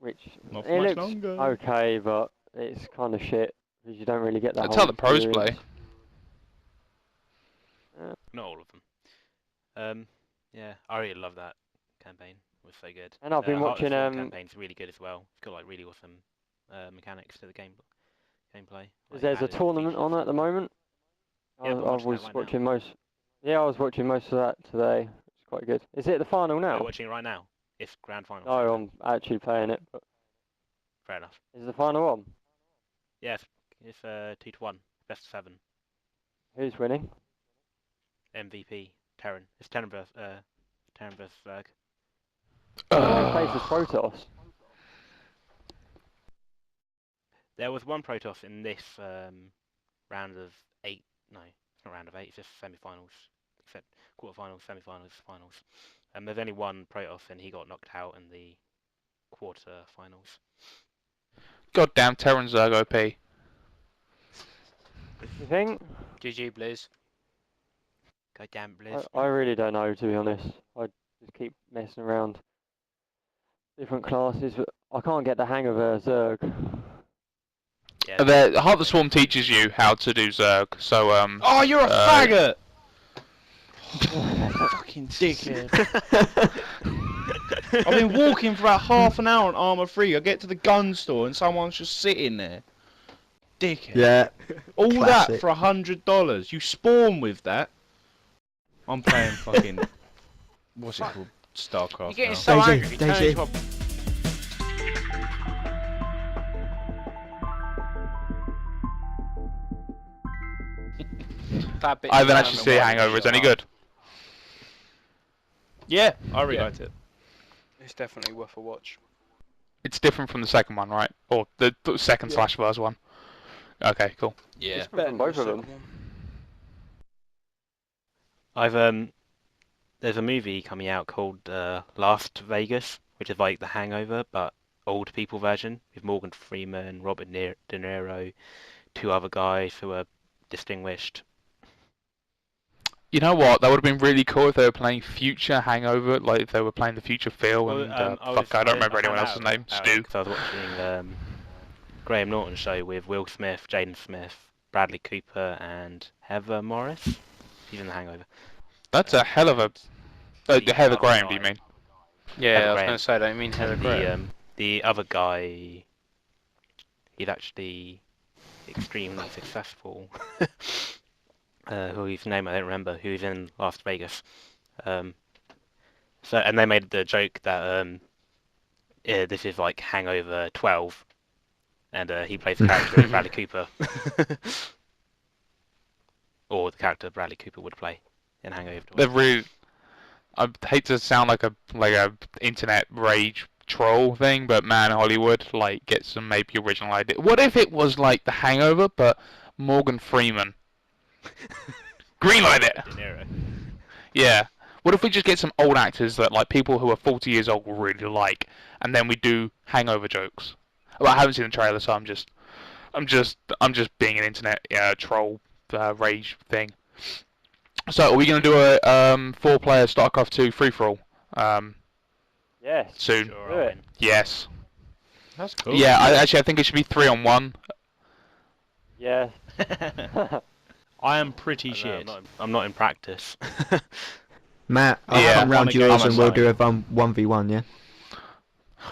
which Not for it much looks longer. okay, but it's kind of shit because you don't really get the That's whole how the pros experience. Not all of them. Yeah, I really love that campaign. It was so good. And I've been Heart of watching, Swarm campaign's really good as well. It's got like really awesome mechanics to the gameplay. Like, There's a added tournament features on at the and- moment. Yeah, I I'm was watching that right now. watching most. Yeah, I was watching most of that today. It's quite good. Is it the final Are now? you watching it right now? It's grand final. No, I'm actually playing it. But Fair enough. is the final on? Yeah, it's 2-1, best of 7. Who's winning? MVP Terran. It's Terran versus Zerg. Who plays as Protoss? There was one Protoss in this round of 8. No, it's not round of 8. It's just semi-finals, except quarterfinals, semi-finals, finals. There's only one Protoss, and he got knocked out in the quarter-finals. Goddamn Terran Zerg OP. You think? GG, Blizz. Go damn Blizz. I really don't know, to be honest. I just keep messing around different classes, but I can't get the hang of a Zerg. Yeah, The Heart of the Swarm teaches you how to do Zerg. So Oh, you're a faggot! Fucking Fucking dickhead. I've been walking for about half an hour on Armour 3. I get to the gun store and someone's just sitting there. Dickhead. Yeah. All classic. that for $100. You spawn with that. I'm playing fucking... What's it called? StarCraft You're getting now. so Daisy, angry. Turn Daisy. into a fat bitch I haven't down actually and seen why Hangover. you It's any shut up. good. Yeah, I really liked it. It's definitely worth a watch. It's different from the second one, right? Or the second slash first one. Okay, cool. Yeah. It's better than both of them. There's a movie coming out called Last Vegas, which is like The Hangover, but old people version with Morgan Freeman, Robert De Niro, 2 other guys who are distinguished. You know what? That would have been really cool if they were playing future Hangover, like if they were playing the future Phil and I don't remember anyone found else's out name. about it Stu. 'cause I was watching Graham Norton's show with Will Smith, Jaden Smith, Bradley Cooper, and Heather Morris. He's in The Hangover. That's a hell of a. The Heather other Graham, do you guy. mean? Yeah, Heather I was Graham. going to say, I don't mean Heather Graham. The other guy, he's actually extremely successful. Whose name I don't remember. Who's in Las Vegas. And they made the joke that this is like Hangover 12, and he plays the character of Bradley Cooper, or the character Bradley Cooper would play in Hangover 12. They're really. I hate to sound like a internet rage troll thing, but man, Hollywood, like, get some maybe original idea. What if it was like The Hangover, but Morgan Freeman? Greenlight it. De Niro. Yeah. What if we just get some old actors that like people who are 40 years old will really like, and then we do Hangover jokes? Well, I haven't seen the trailer, so I'm just being an internet troll rage thing. So, are we going to do a 4-player StarCraft 2 free-for-all Yes. soon? Sure, Do it. Ryan. Yes. That's cool. Yeah, I think it should be 3-on-1. Yeah. I am pretty I don't shit. know, I'm not in practice. Matt, I'll Yeah, come round I'm a yours gamer and we'll side. do a 1v1, yeah?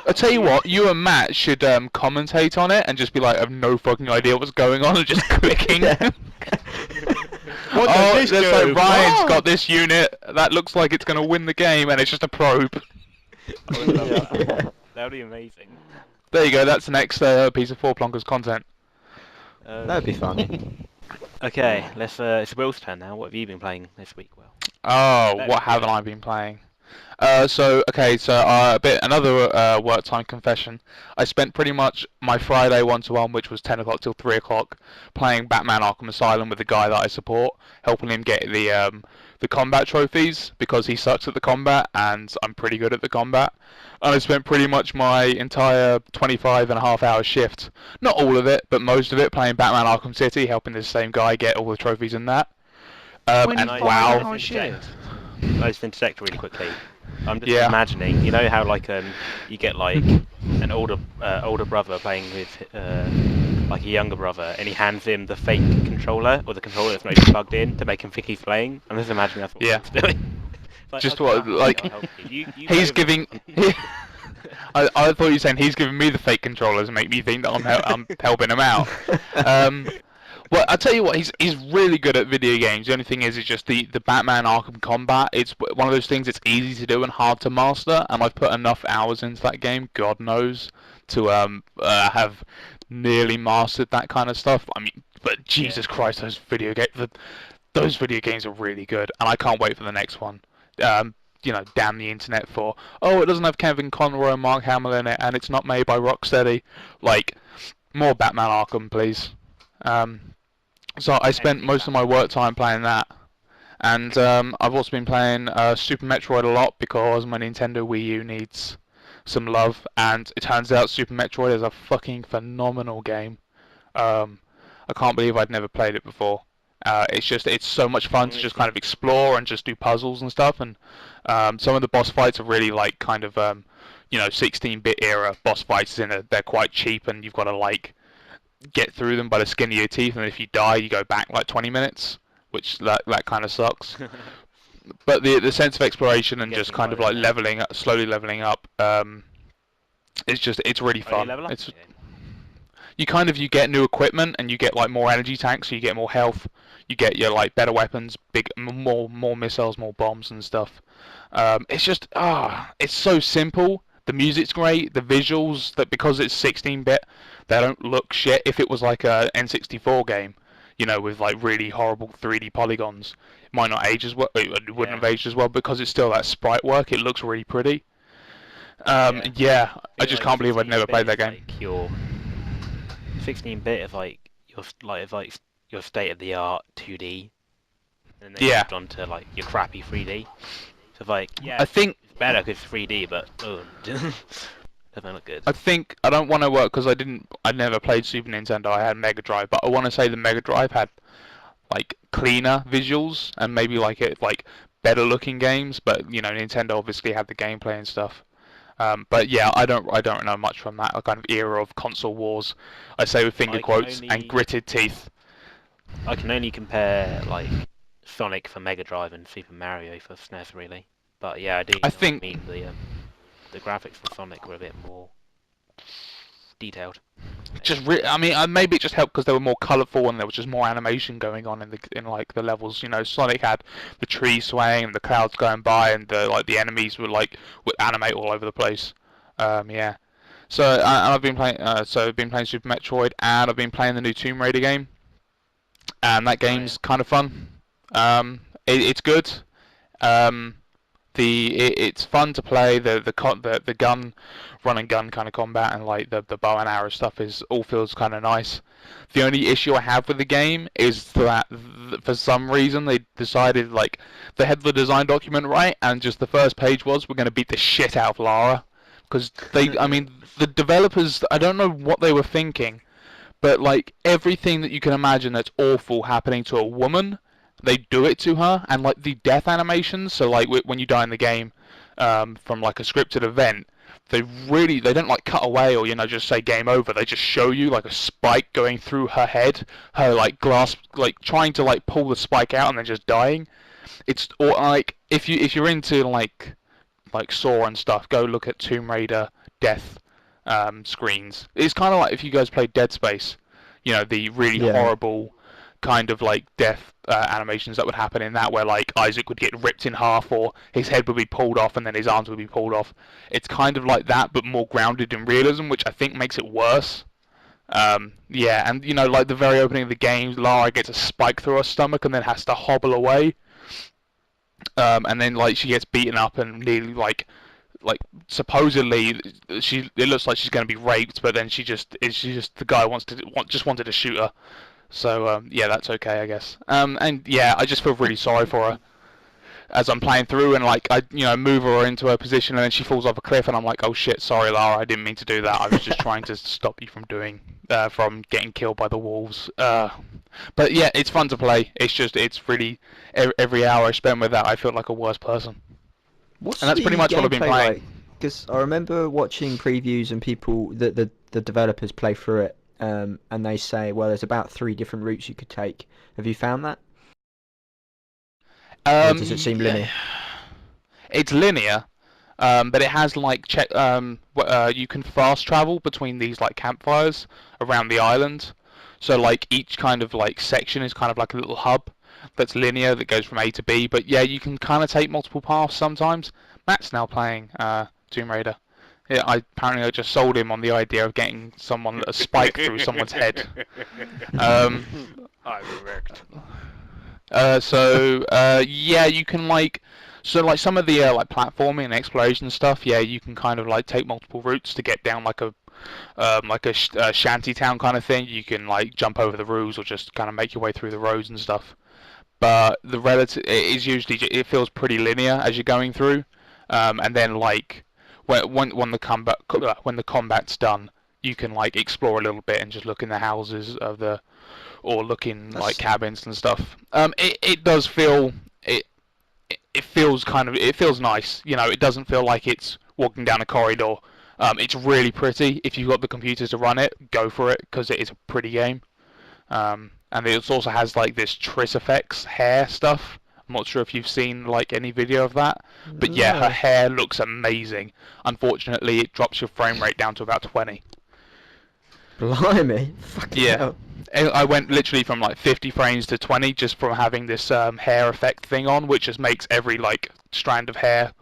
I tell you what, you and Matt should commentate on it and just be like, I have no fucking idea what's going on and just clicking. What does this there's do? like Ryan's Oh! got this unit that looks like it's gonna win the game, and it's just a probe. I would love that. Yeah. That would be amazing. There you go. That's the next piece of Four Plonkers content. That'd be funny. Okay, it's Will's turn now. What have you been playing this week, Will? Oh, Let what me haven't know. I been playing? Another work time confession. I spent pretty much my Friday 1-to-1, which was 10 o'clock till 3 o'clock, playing Batman Arkham Asylum with the guy that I support, helping him get the combat trophies because he sucks at the combat and I'm pretty good at the combat. And I spent pretty much my entire 25.5 hour shift, not all of it, but most of it, playing Batman Arkham City, helping this same guy get all the trophies in that. And 25 wow. hours shift. I just interject really quickly. I'm just Yeah. imagining, you know how like you get like an older brother playing with like a younger brother, and he hands him the fake controller or the controller that's not even plugged in to make him think he's playing. I'm just imagining that's what Yeah. he's doing. Like, Just okay, what, I'll like, help you. You He's play with giving. it. I thought you were saying he's giving me the fake controllers and make me think that I'm helping him out. Well, I tell you what, he's really good at video games. The only thing is, it's just the Batman Arkham combat. It's one of those things that's easy to do and hard to master. And I've put enough hours into that game, God knows, to have nearly mastered that kind of stuff. I mean, but Jesus Christ, those video games are really good, and I can't wait for the next one. Damn the internet for, it doesn't have Kevin Conroy and Mark Hamill in it, and it's not made by Rocksteady. Like, more Batman Arkham, please. So I spent most of my work time playing that, and I've also been playing Super Metroid a lot because my Nintendo Wii U needs some love, and it turns out Super Metroid is a fucking phenomenal game. I can't believe I'd never played it before. It's so much fun to just kind of explore and just do puzzles and stuff, and some of the boss fights are really like kind of 16-bit era boss fights. They're quite cheap, and you've got to like get through them by the skin of your teeth, and if you die, you go back like 20 minutes, which that kind of sucks. But the sense of exploration and just kind of like slowly leveling up, it's really fun. You get new equipment and you get like more energy tanks, so you get more health, you get your like better weapons, more missiles, more bombs and stuff. It's so simple. The music's great, the visuals, that because it's 16-bit, they don't look shit. If it was like a N64 game, with like really horrible 3D polygons, it might not age as well. It wouldn't have aged as well because it's still that sprite work. It looks really pretty. I just can't believe I'd never played that game. Like your 16-bit is like your state-of-the-art 2D, and then moved on to like your crappy 3D. So like, I think it's better because it's 3D, but doesn't look good. I don't want to work because I never played Super Nintendo. I had Mega Drive, but I want to say the Mega Drive had like cleaner visuals and maybe like better looking games. But Nintendo obviously had the gameplay and stuff. But yeah, I don't know much from that kind of era of console wars. I say with finger quotes and gritted teeth. I can only compare like Sonic for Mega Drive and Super Mario for SNES, really. But yeah, I think the graphics for Sonic were a bit more detailed. Maybe it just helped because they were more colourful and there was just more animation going on in like the levels. Sonic had the trees swaying and the clouds going by, and the enemies would animate all over the place. So I've been playing. I've been playing Super Metroid, and I've been playing the new Tomb Raider game, and that game's kind of fun. It's good. It's fun to play. The gun, run and gun kind of combat, and like the bow and arrow stuff feels kind of nice. The only issue I have with the game is that for some reason they decided like they had the design document right, and just the first page was, we're going to beat the shit out of Lara, because the developers, I don't know what they were thinking, but like everything that you can imagine that's awful happening to a woman, they do it to her. And like the death animations, so like when you die in the game from like a scripted event, they don't like cut away or just say game over. They just show you like a spike going through her head, her like glass, like trying to like pull the spike out and then just dying. Or like if you're into like Saw and stuff, go look at Tomb Raider death screens. It's kind of like if you guys played Dead Space, the really horrible kind of like death animations that would happen in that, where like Isaac would get ripped in half, or his head would be pulled off, and then his arms would be pulled off. It's kind of like that, but more grounded in realism, which I think makes it worse. Yeah, and you know, like the very opening of the game, Lara gets a spike through her stomach and then has to hobble away. And then like she gets beaten up and nearly like supposedly it looks like she's going to be raped, but then she just the guy just wanted to shoot her. So yeah, that's okay, I guess. And yeah, I just feel really sorry for her as I'm playing through, and like I move her into her position, and then she falls off a cliff, and I'm like, oh shit, sorry Lara, I didn't mean to do that. I was just trying to stop you from getting killed by the wolves. But yeah, it's fun to play. It's really every hour I spend with that, I feel like a worse person. What's And that's pretty much what I've been playing. Because I remember watching previews and people that the developers play through it, and they say, well, there's about 3 different routes you could take. Have you found that? Or does it seem linear? It's linear, but it has like you can fast travel between these like campfires around the island. So like each kind of like section is kind of like a little hub that's linear that goes from A to B. But yeah, you can kind of take multiple paths sometimes. Matt's now playing Tomb Raider. Yeah, apparently I just sold him on the idea of getting a spike through someone's head. I'm wrecked. Yeah, you can like some of the like platforming and exploration stuff. Yeah, you can kind of like take multiple routes to get down like a shanty town kind of thing. You can like jump over the roofs or just kind of make your way through the roads and stuff. But it feels pretty linear as you're going through, and then like when the combat's done, you can like explore a little bit and just look in the houses or look in like cabins and stuff. It does feel it feels nice. You know, it doesn't feel like it's walking down a corridor. It's really pretty. If you've got the computers to run it, go for it because it is a pretty game. And it also has like this Triss effects hair stuff. I'm not sure if you've seen like any video of that, but yeah, her hair looks amazing. Unfortunately, it drops your frame rate down to about 20. Blimey! Fucking hell. I went literally from like 50 frames to 20 just from having this hair effect thing on, which just makes every like strand of hair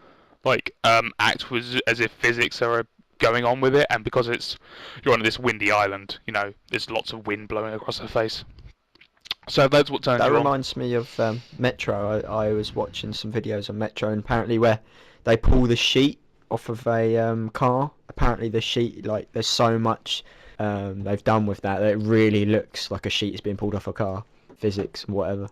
like act as if physics are going on with it, and because you're on this windy island, you know, there's lots of wind blowing across her face. So that's what turns you on. That reminds me of Metro. I was watching some videos on Metro, and apparently where they pull the sheet off of a car, apparently the sheet, like there's so much they've done with that it really looks like a sheet is being pulled off a car. Physics and whatever.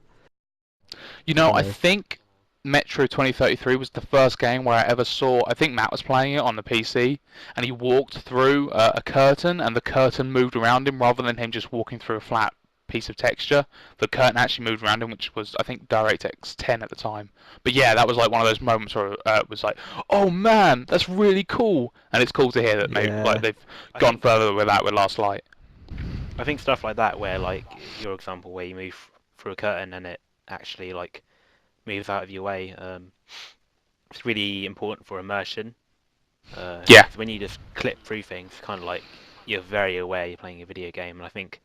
You know, I think Metro 2033 was the first game where I ever saw, I think Matt was playing it on the PC, and he walked through a curtain, and the curtain moved around him rather than him just walking through a flat piece of texture. The curtain actually moved around him, which was, I think, DirectX 10 at the time. But yeah, that was like one of those moments where it was like, oh man, that's really cool. And it's cool to hear that they've gone further with that with Last Light. I think stuff like that, where like your example where you move through a curtain and it actually like moves out of your way, it's really important for immersion. Yeah. When you just clip through things, kind of like you're very aware you're playing a video game, and I think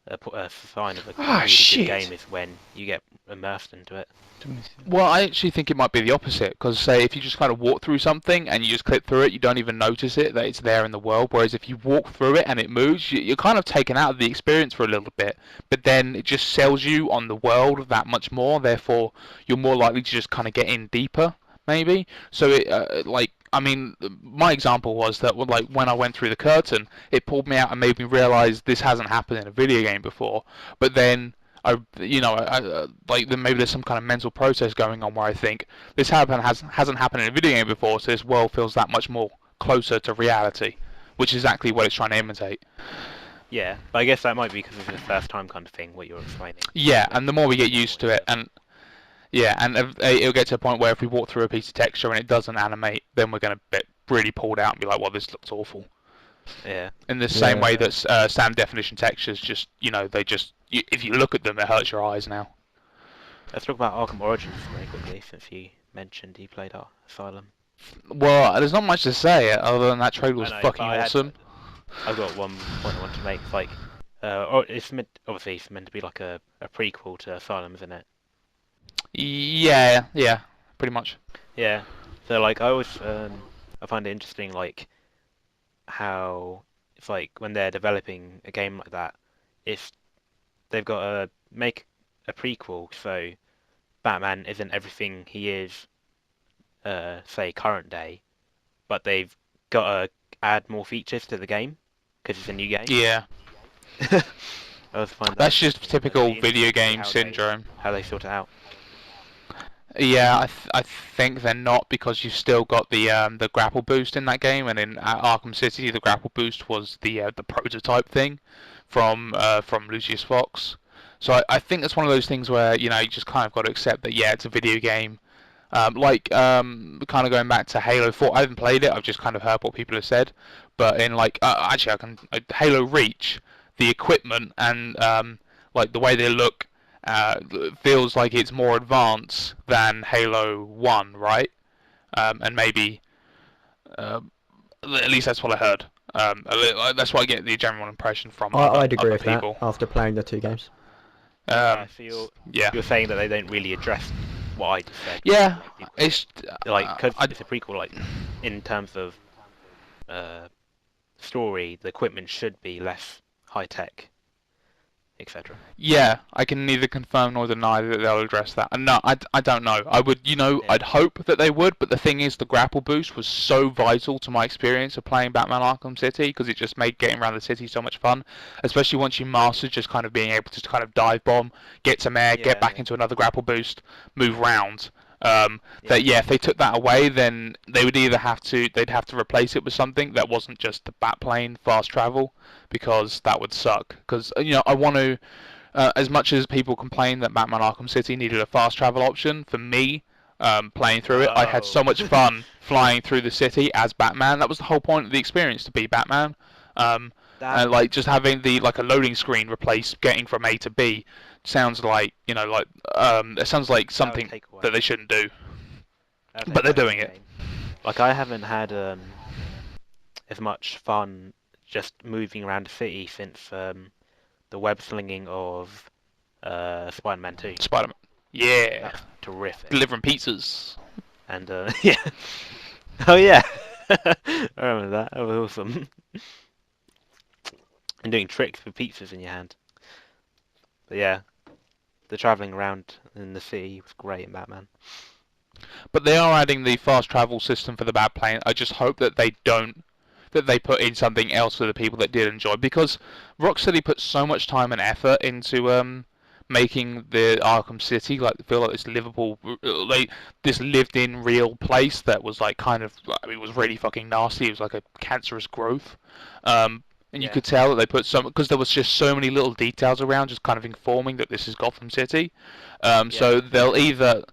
a sign of a really good game is when you get immersed into it. Well, I actually think it might be the opposite, because say if you just kind of walk through something and you just clip through it, you don't even notice it, that it's there in the world, whereas if you walk through it and it moves, you're kind of taken out of the experience for a little bit, but then it just sells you on the world that much more, therefore you're more likely to just kind of get in deeper, maybe. So it, I mean, my example was that like when I went through the curtain, it pulled me out and made me realise this hasn't happened in a video game before. But then then maybe there's some kind of mental process going on where I think this hasn't happened in a video game before, so this world feels that much more closer to reality, which is exactly what it's trying to imitate. Yeah, but I guess that might be because it's the first time kind of thing, what you're explaining. Yeah, and the more we get used to it, and it'll get to a point where if we walk through a piece of texture and it doesn't animate, then we're going to get really pulled out and be like, well, this looks awful. Yeah. In the same way that standard definition textures just, if you look at them, it hurts your eyes now. Let's talk about Arkham Origins very quickly, since you mentioned you played Asylum. Well, there's not much to say other than that trailer was fucking awesome. I've got one point I want to make. It's like, Or obviously it's meant to be like a prequel to Asylum, isn't it? Yeah, pretty much. Yeah. So like I always I find it interesting like how it's like when they're developing a game like that, if they've got to make a prequel, so Batman isn't everything he is, say current day, but they've got to add more features to the game because it's a new game. Yeah, I always find that that's just interesting. typical It'd be video interesting to see game syndrome. how they sort it out. Yeah, I think they're not because you've still got the grapple boost in that game, and in Arkham City the grapple boost was the prototype thing from Lucius Fox. So I think that's one of those things where you just kind of got to accept that yeah, it's a video game. Kind of going back to Halo 4, I haven't played it. I've just kind of heard what people have said. But in actually, Halo Reach, the equipment and like the way they look feels like it's more advanced than Halo 1, right? And maybe at least that's what I heard. That's what I get the general impression from I'd agree other with that people. after playing the 2 games. So Yeah. you're saying that they don't really address what I just said. Yeah, Like, it's because it's a prequel. Like in terms of story, the equipment should be less high tech, etc. yeah, I can neither confirm nor deny that they'll address that. And no, I don't know. I would, Yeah. I'd hope that they would, but the thing is, the grapple boost was so vital to my experience of playing Batman Arkham City because it just made getting around the city so much fun, especially once you mastered just kind of being able to kind of dive bomb, get some air, get back into another grapple boost, move round. That if they took that away, then they'd have to replace it with something that wasn't just the Batplane fast travel, because that would suck. Because I want to, as much as people complain that Batman Arkham City needed a fast travel option, for me, playing through it, I had so much fun flying through the city as Batman. That was the whole point of the experience, to be Batman. And like just having a loading screen replace getting from A to B sounds like it sounds like something that they shouldn't do, but they're doing it. Like I haven't had as much fun just moving around the city since the web slinging of Spider-Man 2. Spider-Man, yeah, That's terrific. delivering pizzas. And yeah, oh yeah, I remember that. That was awesome. And doing tricks with pizzas in your hand. But yeah, the travelling around in the city was great in Batman. But they are adding the fast travel system for the Batplane. I just hope that they put in something else for the people that did enjoy, because Rocksteady put so much time and effort into making the Arkham City feel like this livable, this lived-in real place that was it was really fucking nasty. It was like a cancerous growth. And you could tell that they put because there was just so many little details around, just kind of informing that this is Gotham City. So they'll either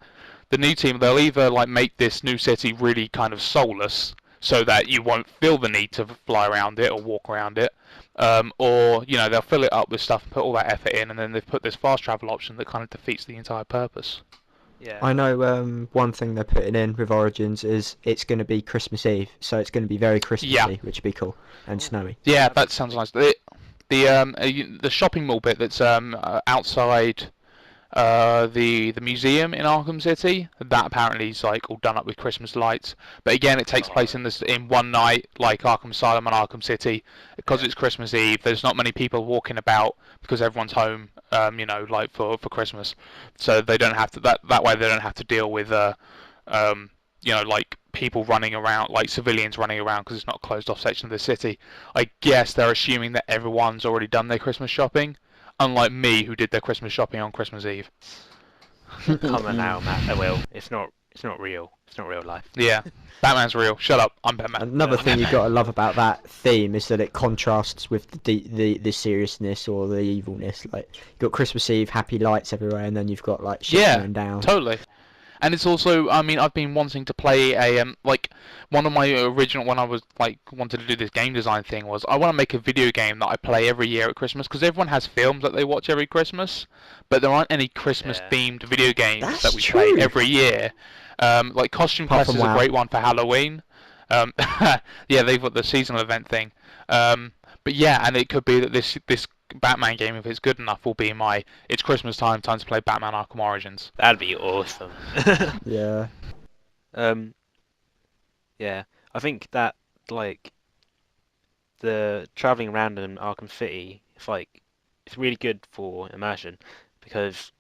make this new city really kind of soulless, so that you won't feel the need to fly around it or walk around it, or they'll fill it up with stuff and put all that effort in, and then they've put this fast travel option that kind of defeats the entire purpose. Yeah. I know one thing they're putting in with Origins is it's going to be Christmas Eve, so it's going to be very Christmassy, which would be cool, and snowy. Yeah, that sounds nice. The shopping mall bit that's outside the museum in Arkham City, that apparently is all done up with Christmas lights. But again, it takes place in one night, like Arkham Asylum and Arkham City, because it's Christmas Eve. There's not many people walking about because everyone's home, for Christmas. So they don't have to that way they don't have to deal with people running around, like civilians running around, because it's not a closed off section of the city. I guess they're assuming that everyone's already done their Christmas shopping, unlike me, who did their Christmas shopping on Christmas Eve. Come on now, Matt. I will. It's not real. It's not real life. Yeah, Batman's real. Shut up. I'm Batman. Another thing you've got to love about that theme is that it contrasts with the seriousness or the evilness. Like, you've got Christmas Eve, happy lights everywhere, and then you've got shit going down. Totally. And it's also, I've been wanting to play one of my original, when I was wanted to do this game design thing, was I want to make a video game that I play every year at Christmas, because everyone has films that they watch every Christmas, but there aren't any Christmas themed video games that we play every year. Costume Quest is a great one for Halloween. Yeah, they've got the seasonal event thing. But yeah, and it could be that this Batman game, if it's good enough, will be my it's Christmas time to play Batman Arkham Origins. That'd be awesome. Yeah. Yeah, I think that like the traveling around in Arkham City, it's really good for immersion because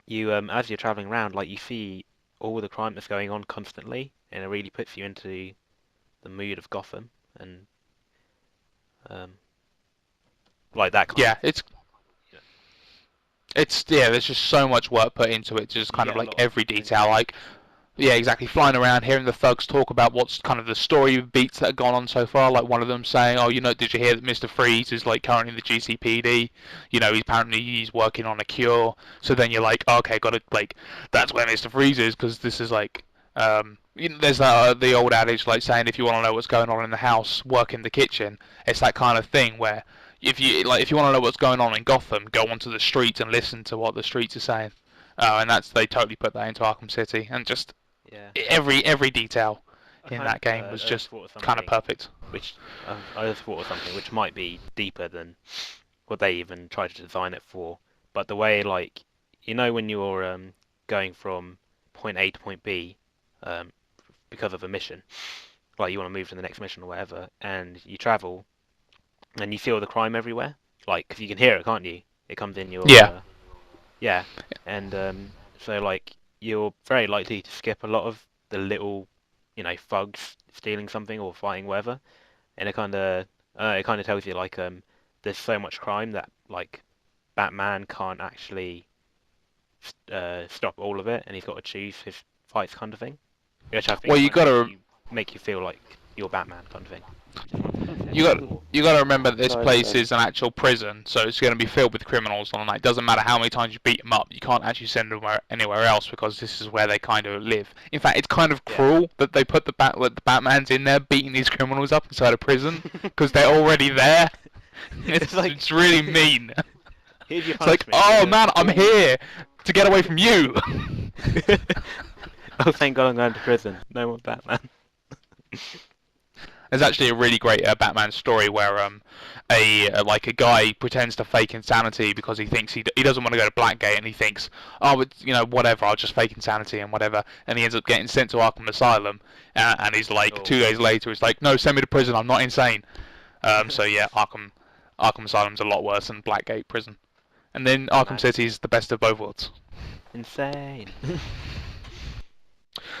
you as you're traveling around, like you see all the crime that's going on constantly, and it really puts you into the mood of Gotham and um like that kind Yeah, of. there's just so much work put into it, just You kind get of a like lot of every detail, information. like yeah, exactly. Flying around, hearing the thugs talk about what's kind of the story beats that have gone on so far. Like one of them saying, "Oh, did you hear that Mr. Freeze is like currently the GCPD? He's working on a cure." So then you're like, oh, "Okay, got to like, that's where Mr. Freeze is because this is like, there's that the old adage like saying if you want to know what's going on in the house, work in the kitchen. It's that kind of thing where if you want to know what's going on in Gotham, go onto the streets and listen to what the streets are saying." And they totally put that into Arkham City, and just Yeah, every detail I in kind that game was I just just thought of kind of something perfect. which I just thought of something which might be deeper than what they even tried to design it for. But the way, like, when you're going from point A to point B um, because of a mission, like you want to move to the next mission or whatever, and you travel and you see all the crime everywhere, like, 'cause you can hear it, can't you? It comes in your Yeah. yeah, and so like you're very likely to skip a lot of the little, thugs stealing something or fighting whatever, and it kind of tells you like there's so much crime that like Batman can't actually stop all of it, and he's got to choose his fights kind of thing, which I Well, think you kind of gotta make you feel like you're Batman kind of thing. you got you got to remember that this Nice, place then. is an actual prison, so it's going to be filled with criminals on the night. Doesn't matter how many times you beat them up, you can't actually send them anywhere else because this is where they kind of live. In fact, it's kind of Yeah. cruel that they put the Batman's in there beating these criminals up inside a prison because they're already there. It's like It's really mean. here's your It's like, punishment. oh You're man, I'm all- here to get away from you. Oh, thank God I'm going to prison. No more Batman. There's actually a really great Batman story where a guy pretends to fake insanity because he thinks he doesn't want to go to Blackgate, and he thinks, oh, but, whatever, I'll just fake insanity and whatever, and he ends up getting sent to Arkham Asylum, and he's like 2 days later he's like, no, send me to prison, I'm not insane. So yeah, Arkham Asylum's a lot worse than Blackgate prison, and then Arkham Nice. City's the best of both worlds. Insane.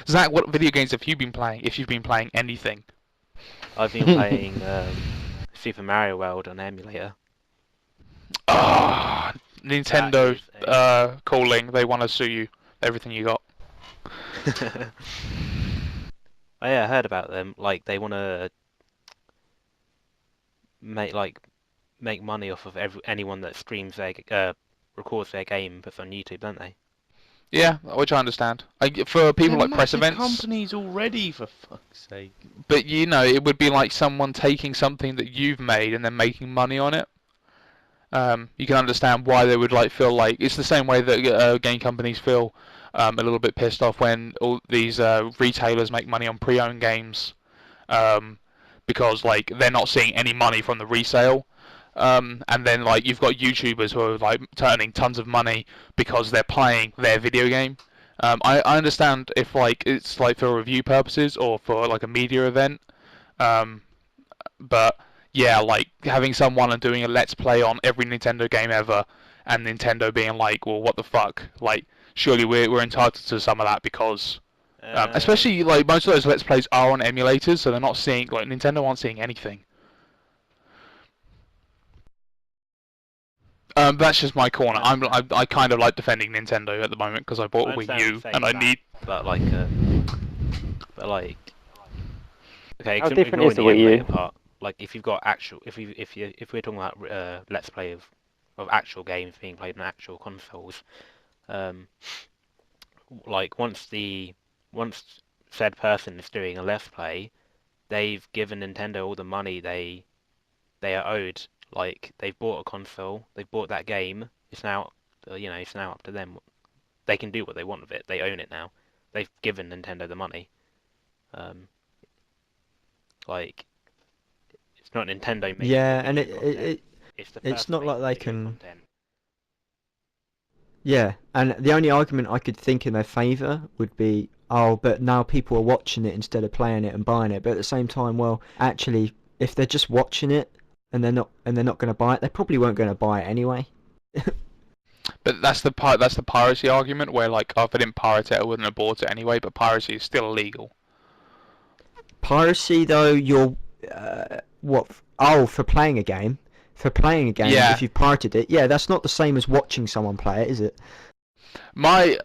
Zach, what video games have you been playing? If you've been playing anything? I've been playing Super Mario World on emulator. Ah, Nintendo That is calling. They want to sue you. Everything you got. Oh yeah, I heard about them. Like they want to make money off of anyone that streams records their game and puts on YouTube, don't they? Yeah, which I understand. For people They're like press massive events, companies already, for fuck's sake. but it would be like someone taking something that you've made and then making money on it. You can understand why they would feel like it's the same way that game companies feel a little bit pissed off when all these retailers make money on pre-owned games, because they're not seeing any money from the resale. And then you've got YouTubers who are turning tons of money because they're playing their video game. I understand if it's for review purposes or for a media event, but yeah, having someone and doing a let's play on every Nintendo game ever, and Nintendo being like, well, what the fuck? Surely we're entitled to some of that because especially most of those let's plays are on emulators, so they're not seeing Nintendo aren't seeing anything. That's just my corner. I kind of like defending Nintendo at the moment because I bought a Wii understand U what you're and I saying, need. but okay, How different ignoring is the the Wii U? emulator part. Like if you've got actual, if we're talking about let's play of actual games being played on actual consoles, um, once said person is doing a let's play, they've given Nintendo all the money they are owed. Like they've bought a console, they've bought that game. It's now it's now up to them. They can do what they want with it. They own it now. They've given Nintendo the money. Um, like it's not Nintendo making Yeah, the and video content. It's the It's person not like making they video can. content. Yeah, and the only argument I could think in their favour would be, oh, but now people are watching it instead of playing it and buying it. But at the same time, well, actually, if they're just watching it and they're not going to buy it, they probably weren't going to buy it anyway. But that's the piracy argument where like, oh, if I didn't pirate it, I wouldn't have bought it anyway. But piracy is still illegal. Piracy, though, you're what? Oh, for playing a game. For playing a game, Yeah. if you've pirated it, yeah, that's not the same as watching someone play it, is it? My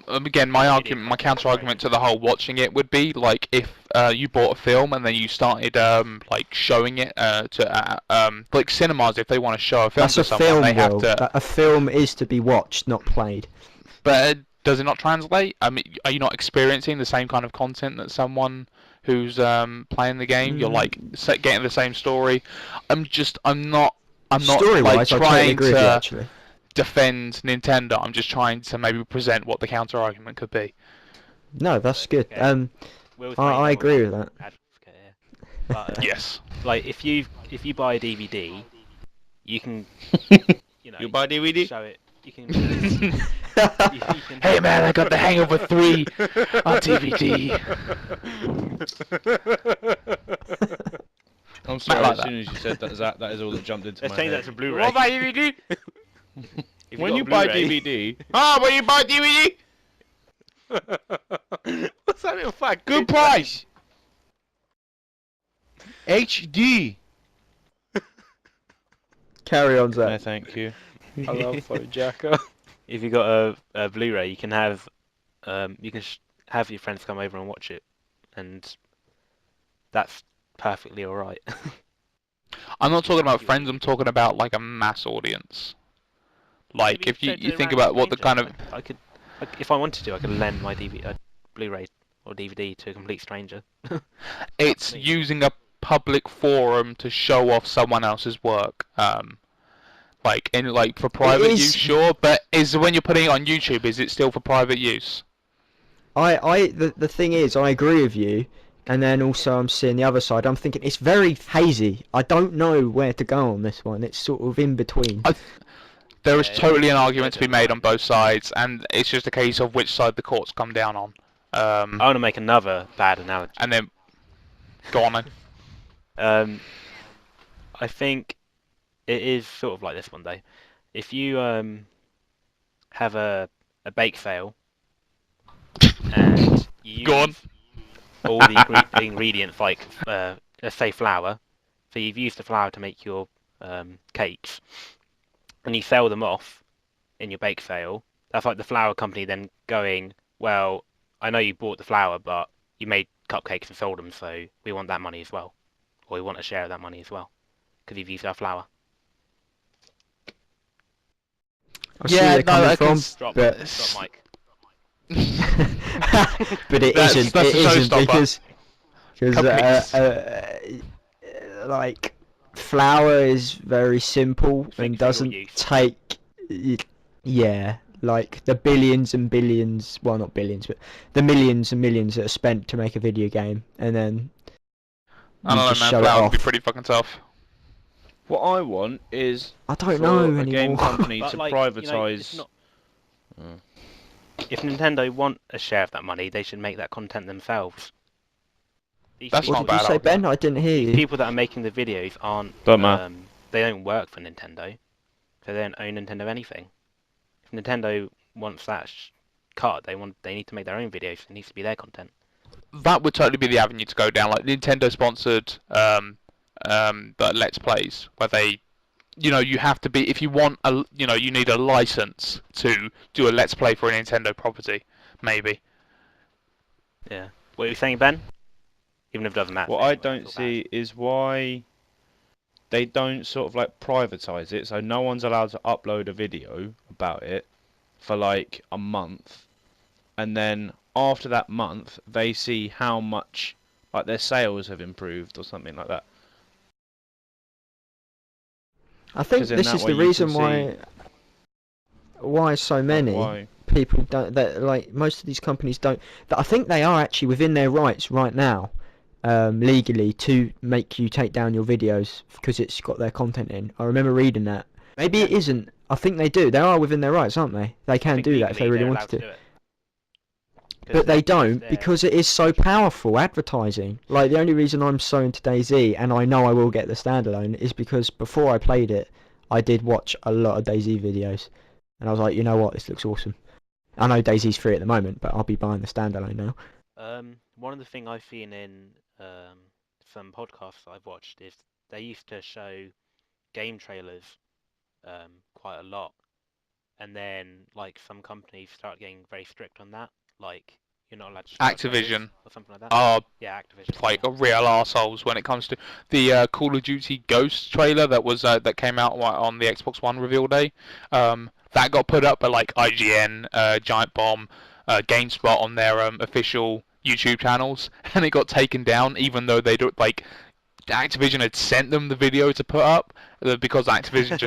again, my Video argument, my content, counter argument to the whole watching it would be like if you bought a film and then you started like showing it to like cinemas, if they want to show a film That's to a someone, film, they have Will. to. A film is to be watched, not played. But does it not translate? I mean, are you not experiencing the same kind of content that someone who's playing the game? You're like getting the same story. I'm not Story-wise, like I totally trying agree with you, to actually. defend Nintendo. I'm just trying to maybe present what the counter argument could be. No, that's good. Okay. Will's main I devil's agree with that. advocate here. But, Yes. like if you buy a DVD, you can You buy DVD? show it. You can. you can Hey man, I got The Hangover 3 on DVD. I'm sorry, like as that. soon as you said that is all that jumped into Let's my change head. that to Blu-ray. What about DVD? If When got you a buy Blu-ray- DVD, When you buy DVD, What's that little fact? good price. HD. Carry on, No, Zach. thank you. I love Phone Jacker. if you got a Blu-ray, you can have have your friends come over and watch it, and that's perfectly all right. I'm not talking about friends. I'm talking about like a mass audience. Like if you think about what the kind of if I wanted to, I could lend my Blu-ray or DVD to a complete stranger. it's using a public forum to show off someone else's work. Like for private is- use, sure, but when you're putting it on YouTube, is it still for private use? The thing is, I agree with you, and then also I'm seeing the other side. I'm thinking it's very hazy. I don't know where to go on this one. It's sort of in between. There is Yeah, totally an yeah, argument to be yeah. made on both sides, and it's just a case of which side the courts come down on. I want to make another bad analogy. And then go on then. I think it is sort of like this one day. If you have a bake sale and you Go on. use all the ingredients like let's say flour, so you've used the flour to make your cakes, and you sell them off in your bake sale. That's like the flour company then going, well, I know you bought the flour, but you made cupcakes and sold them, so we want that money as well, or we want a share of that money as well, because you've used our flour. I see where you're coming from, Drop, but drop mic. but it That's isn't. a It isn't showstopper. because Cupcakes. like flour is very simple Fix and your doesn't use. take yeah, like the billions and billions, well not billions, but the millions and millions that are spent to make a video game, and then I you don't know, just man. show it Flour would be off. pretty fucking tough. What I want is I don't for know a game anymore. company But to like, you know, it's privatise. not- Mm. If Nintendo want a share of that money, they should make that content themselves. These That's people, What not did you bad say, argument. Ben? I didn't hear these you. people that are making the videos aren't. Don't matter. They don't work for Nintendo, so they don't own Nintendo anything. If Nintendo wants that cut, they need to make their own videos. It needs to be their content. That would totally be the avenue to go down. Like Nintendo sponsored the Let's Plays, where they, you have to be, if you want you need a license to do a Let's Play for a Nintendo property, maybe. Yeah. What are you saying, Ben? Even if it doesn't matter. What I don't see is why they don't sort of like privatise it, so no one's allowed to upload a video about it for like a month, and then after that month they see how much like their sales have improved or something like that. I think 'Cause in this that is way the you reason can why so many Why? people don't, that like most of these companies don't, that I think they are actually within their rights right now legally to make you take down your videos because it's got their content in. I remember reading that. Maybe it isn't. I think they do. They are within their rights, aren't they? They I can think do that if they legally really they're wanted to. allowed do it. 'Cause But they because don't they're- because it is so powerful advertising. Like the only reason I'm so into DayZ and I know I will get the standalone is because before I played it, I did watch a lot of DayZ videos, and I was like, you know what, this looks awesome. I know DayZ's free at the moment, but I'll be buying the standalone now. One of the things I've seen in some podcasts I've watched is they used to show game trailers quite a lot, and then like some companies start getting very strict on that, like you're not allowed to show trailers Activision or something like that. are Yeah, Activision. like Yeah. real arseholes when it comes to the Call of Duty Ghost trailer that came out on the Xbox One reveal day. That got put up by like IGN, Giant Bomb, GameSpot on their official YouTube channels, and it got taken down even though they do like Activision had sent them the video to put up because Activision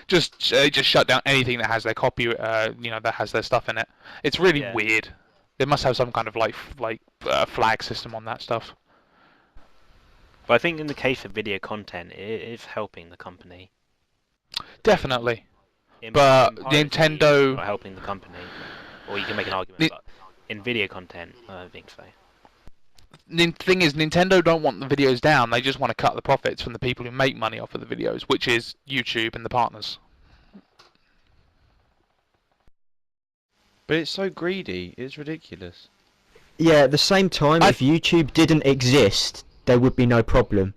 just shut down anything that has their copy, that has their stuff in it. It's really Yeah. weird. They must have some kind of flag system on that stuff. But I think in the case of video content, it is helping the company. Definitely. In But piracy, Nintendo- it's not helping the company, or you can make an argument, but in video content, I don't think so. The thing is, Nintendo don't want the videos down. They just want to cut the profits from the people who make money off of the videos, which is YouTube and the partners. But it's so greedy. It's ridiculous. Yeah, at the same time, if YouTube didn't exist, there would be no problem.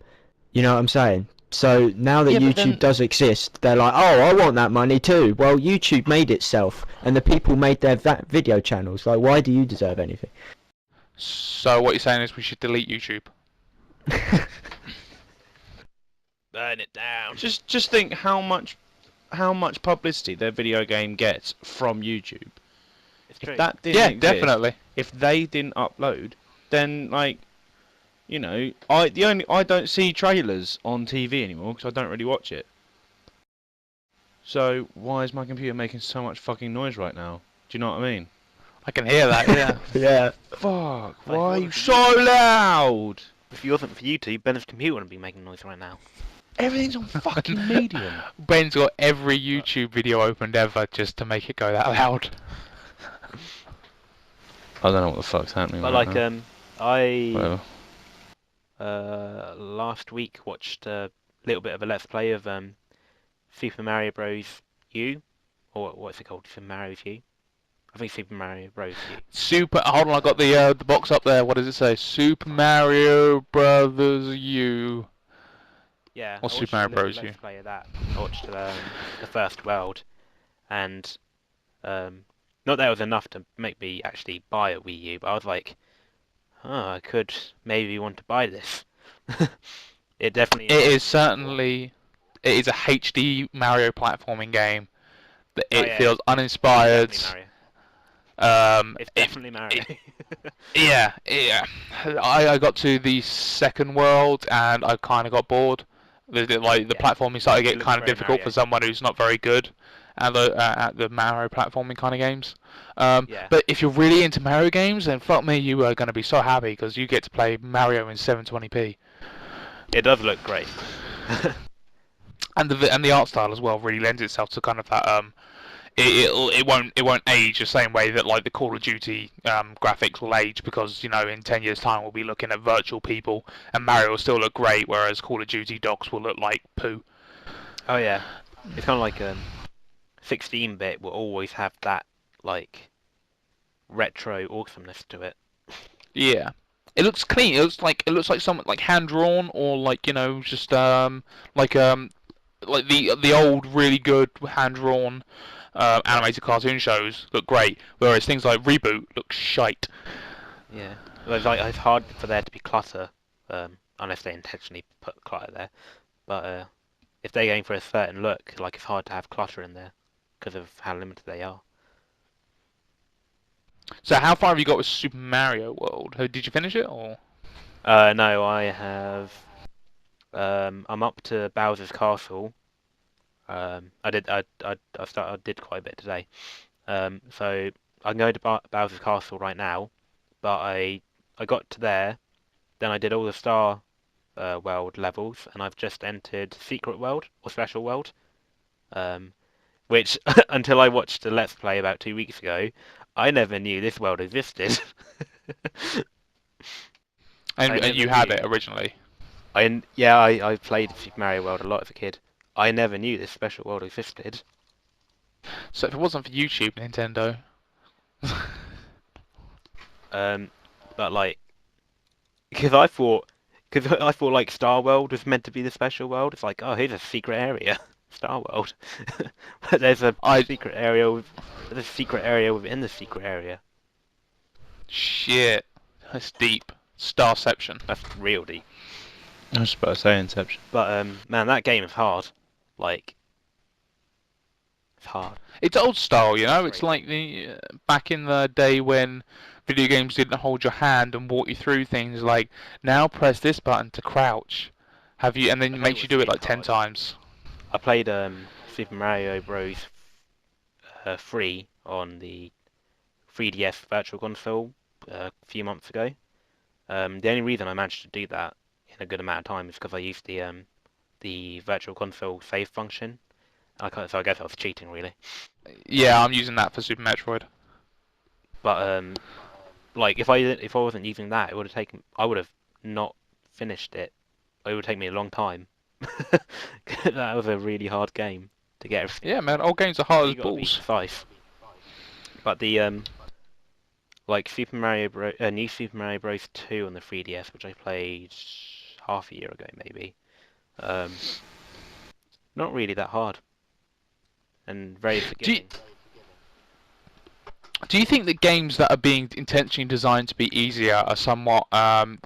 You know what I'm saying? So now that Yeah, but YouTube then- does exist, they're like, oh, I want that money too. Well, YouTube made itself, and the people made their video channels. Like, why do you deserve anything? So what you're saying is we should delete YouTube. Burn it down. Just think how much publicity their video game gets from YouTube. It's true. If that didn't Yeah, exist, definitely. if they didn't upload, then I don't see trailers on TV anymore because I don't really watch it. So why is my computer making so much fucking noise right now? Do you know what I mean? I can hear that. Yeah. Yeah. Fuck! Like, Why are what you if so loud? If it wasn't for YouTube, Ben's computer wouldn't be making noise right now. Everything's on fucking medium. Ben's got every YouTube video opened ever just to make it go that loud. I don't know what the fuck's happening. But right like, now. I Whatever. last week watched a little bit of a Let's Play of Super Mario Bros. U, or what's it called? Super Mario's U. I think Super Mario Bros. U. Hold on, I got the box up there. What does it say? Super Mario Brothers U. Yeah. Or I watched Super a Mario little Bros. U. Let's Play of that. I watched the first world, and not that it was enough to make me actually buy a Wii U, but I was like, oh, I could maybe want to buy this. It definitely It is certainly. It is a HD Mario platforming game. That Oh, it yeah, feels uninspired. Definitely Mario. It's It- definitely Mario. Yeah. I got to the second world and I kind of got bored. The Yeah. platforming started It getting looks kind of very difficult Mario. for someone who's not very good at the Mario platforming kind of games. Yeah. But if you're really into Mario games, then fuck me, you are going to be so happy because you get to play Mario in 720p. It does look great. And the art style as well really lends itself to kind of that it won't age the same way that like the Call of Duty graphics will age because in 10 years time we'll be looking at virtual people and Mario will still look great whereas Call of Duty docs will look like poo. Oh yeah. It's kind of like 16-bit will always have that like retro awesomeness to it. Yeah. It looks clean. It looks like something like hand drawn or like just like the old really good hand drawn animated cartoon shows look great, whereas things like Reboot look shite. Yeah. It's hard for there to be clutter, unless they intentionally put clutter there. But if they're going for a certain look, like it's hard to have clutter in there because of how limited they are. So how far have you got with Super Mario World? Did you finish it or? No, I have. I'm up to Bowser's Castle. I did quite a bit today. So I can go to Bowser's Castle right now, but I got to there. then I did all the Star World levels, and I've just entered Secret World or Special World, which until I watched a Let's Play about 2 weeks ago, I never knew this world existed. And you had it originally. I played Super Mario World a lot as a kid. I never knew this special world existed. So if it wasn't for YouTube, Nintendo. But like, because I thought like Star World was meant to be the special world. It's like, oh, here's a secret area, Star World. But there's a secret area within the secret area. Shit, that's deep. Starception. That's real deep. I was about to say Inception. But man, that game is hard. Like, it's hard. It's old style, you know. It's like the back in the day when video games didn't hold your hand and walk you through things. Like, now press this button to crouch. Have you? And then it makes you do it like 10 times. I played Super Mario Bros. 3 on the 3DS Virtual Console a few months ago. The only reason I managed to do that in a good amount of time is because I used the Virtual Console save function. So I guess I was cheating, really. Yeah, I'm using that for Super Metroid. But like if I wasn't using that, I would have not finished it. It would take me a long time. That was a really hard game to get everything. Yeah, man, old games are hard as You gotta be balls. precise. But the like New Super Mario Bros. 2 on the 3DS, which I played half a year ago, maybe. Not really that hard, and very forgiving. Do you think that games that are being intentionally designed to be easier are somewhat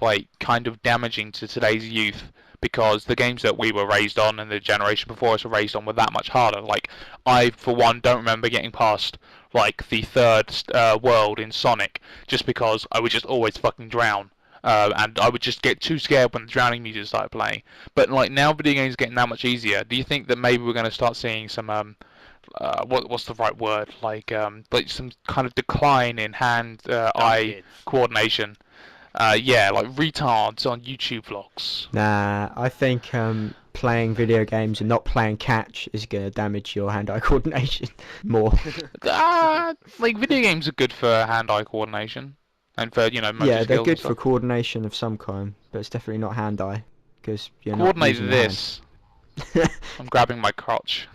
like kind of damaging to today's youth? Because the games that we were raised on and the generation before us were raised on were that much harder. Like, I, for one, don't remember getting past, like, the third world in Sonic, just because I would just always fucking drown. And I would just get too scared when the drowning music started playing. But, like, now video games are getting that much easier. Do you think that maybe we're going to start seeing some, what's the right word? Like some kind of decline in hand-eye coordination? Yeah, like retards on YouTube vlogs. Nah, I think playing video games and not playing catch is going to damage your hand-eye coordination more. Like video games are good for hand-eye coordination and for motor Yeah, they're skills good and for stuff. coordination of some kind, but it's definitely not hand-eye because you're not Coordinate using your hand. this. I'm grabbing my crotch.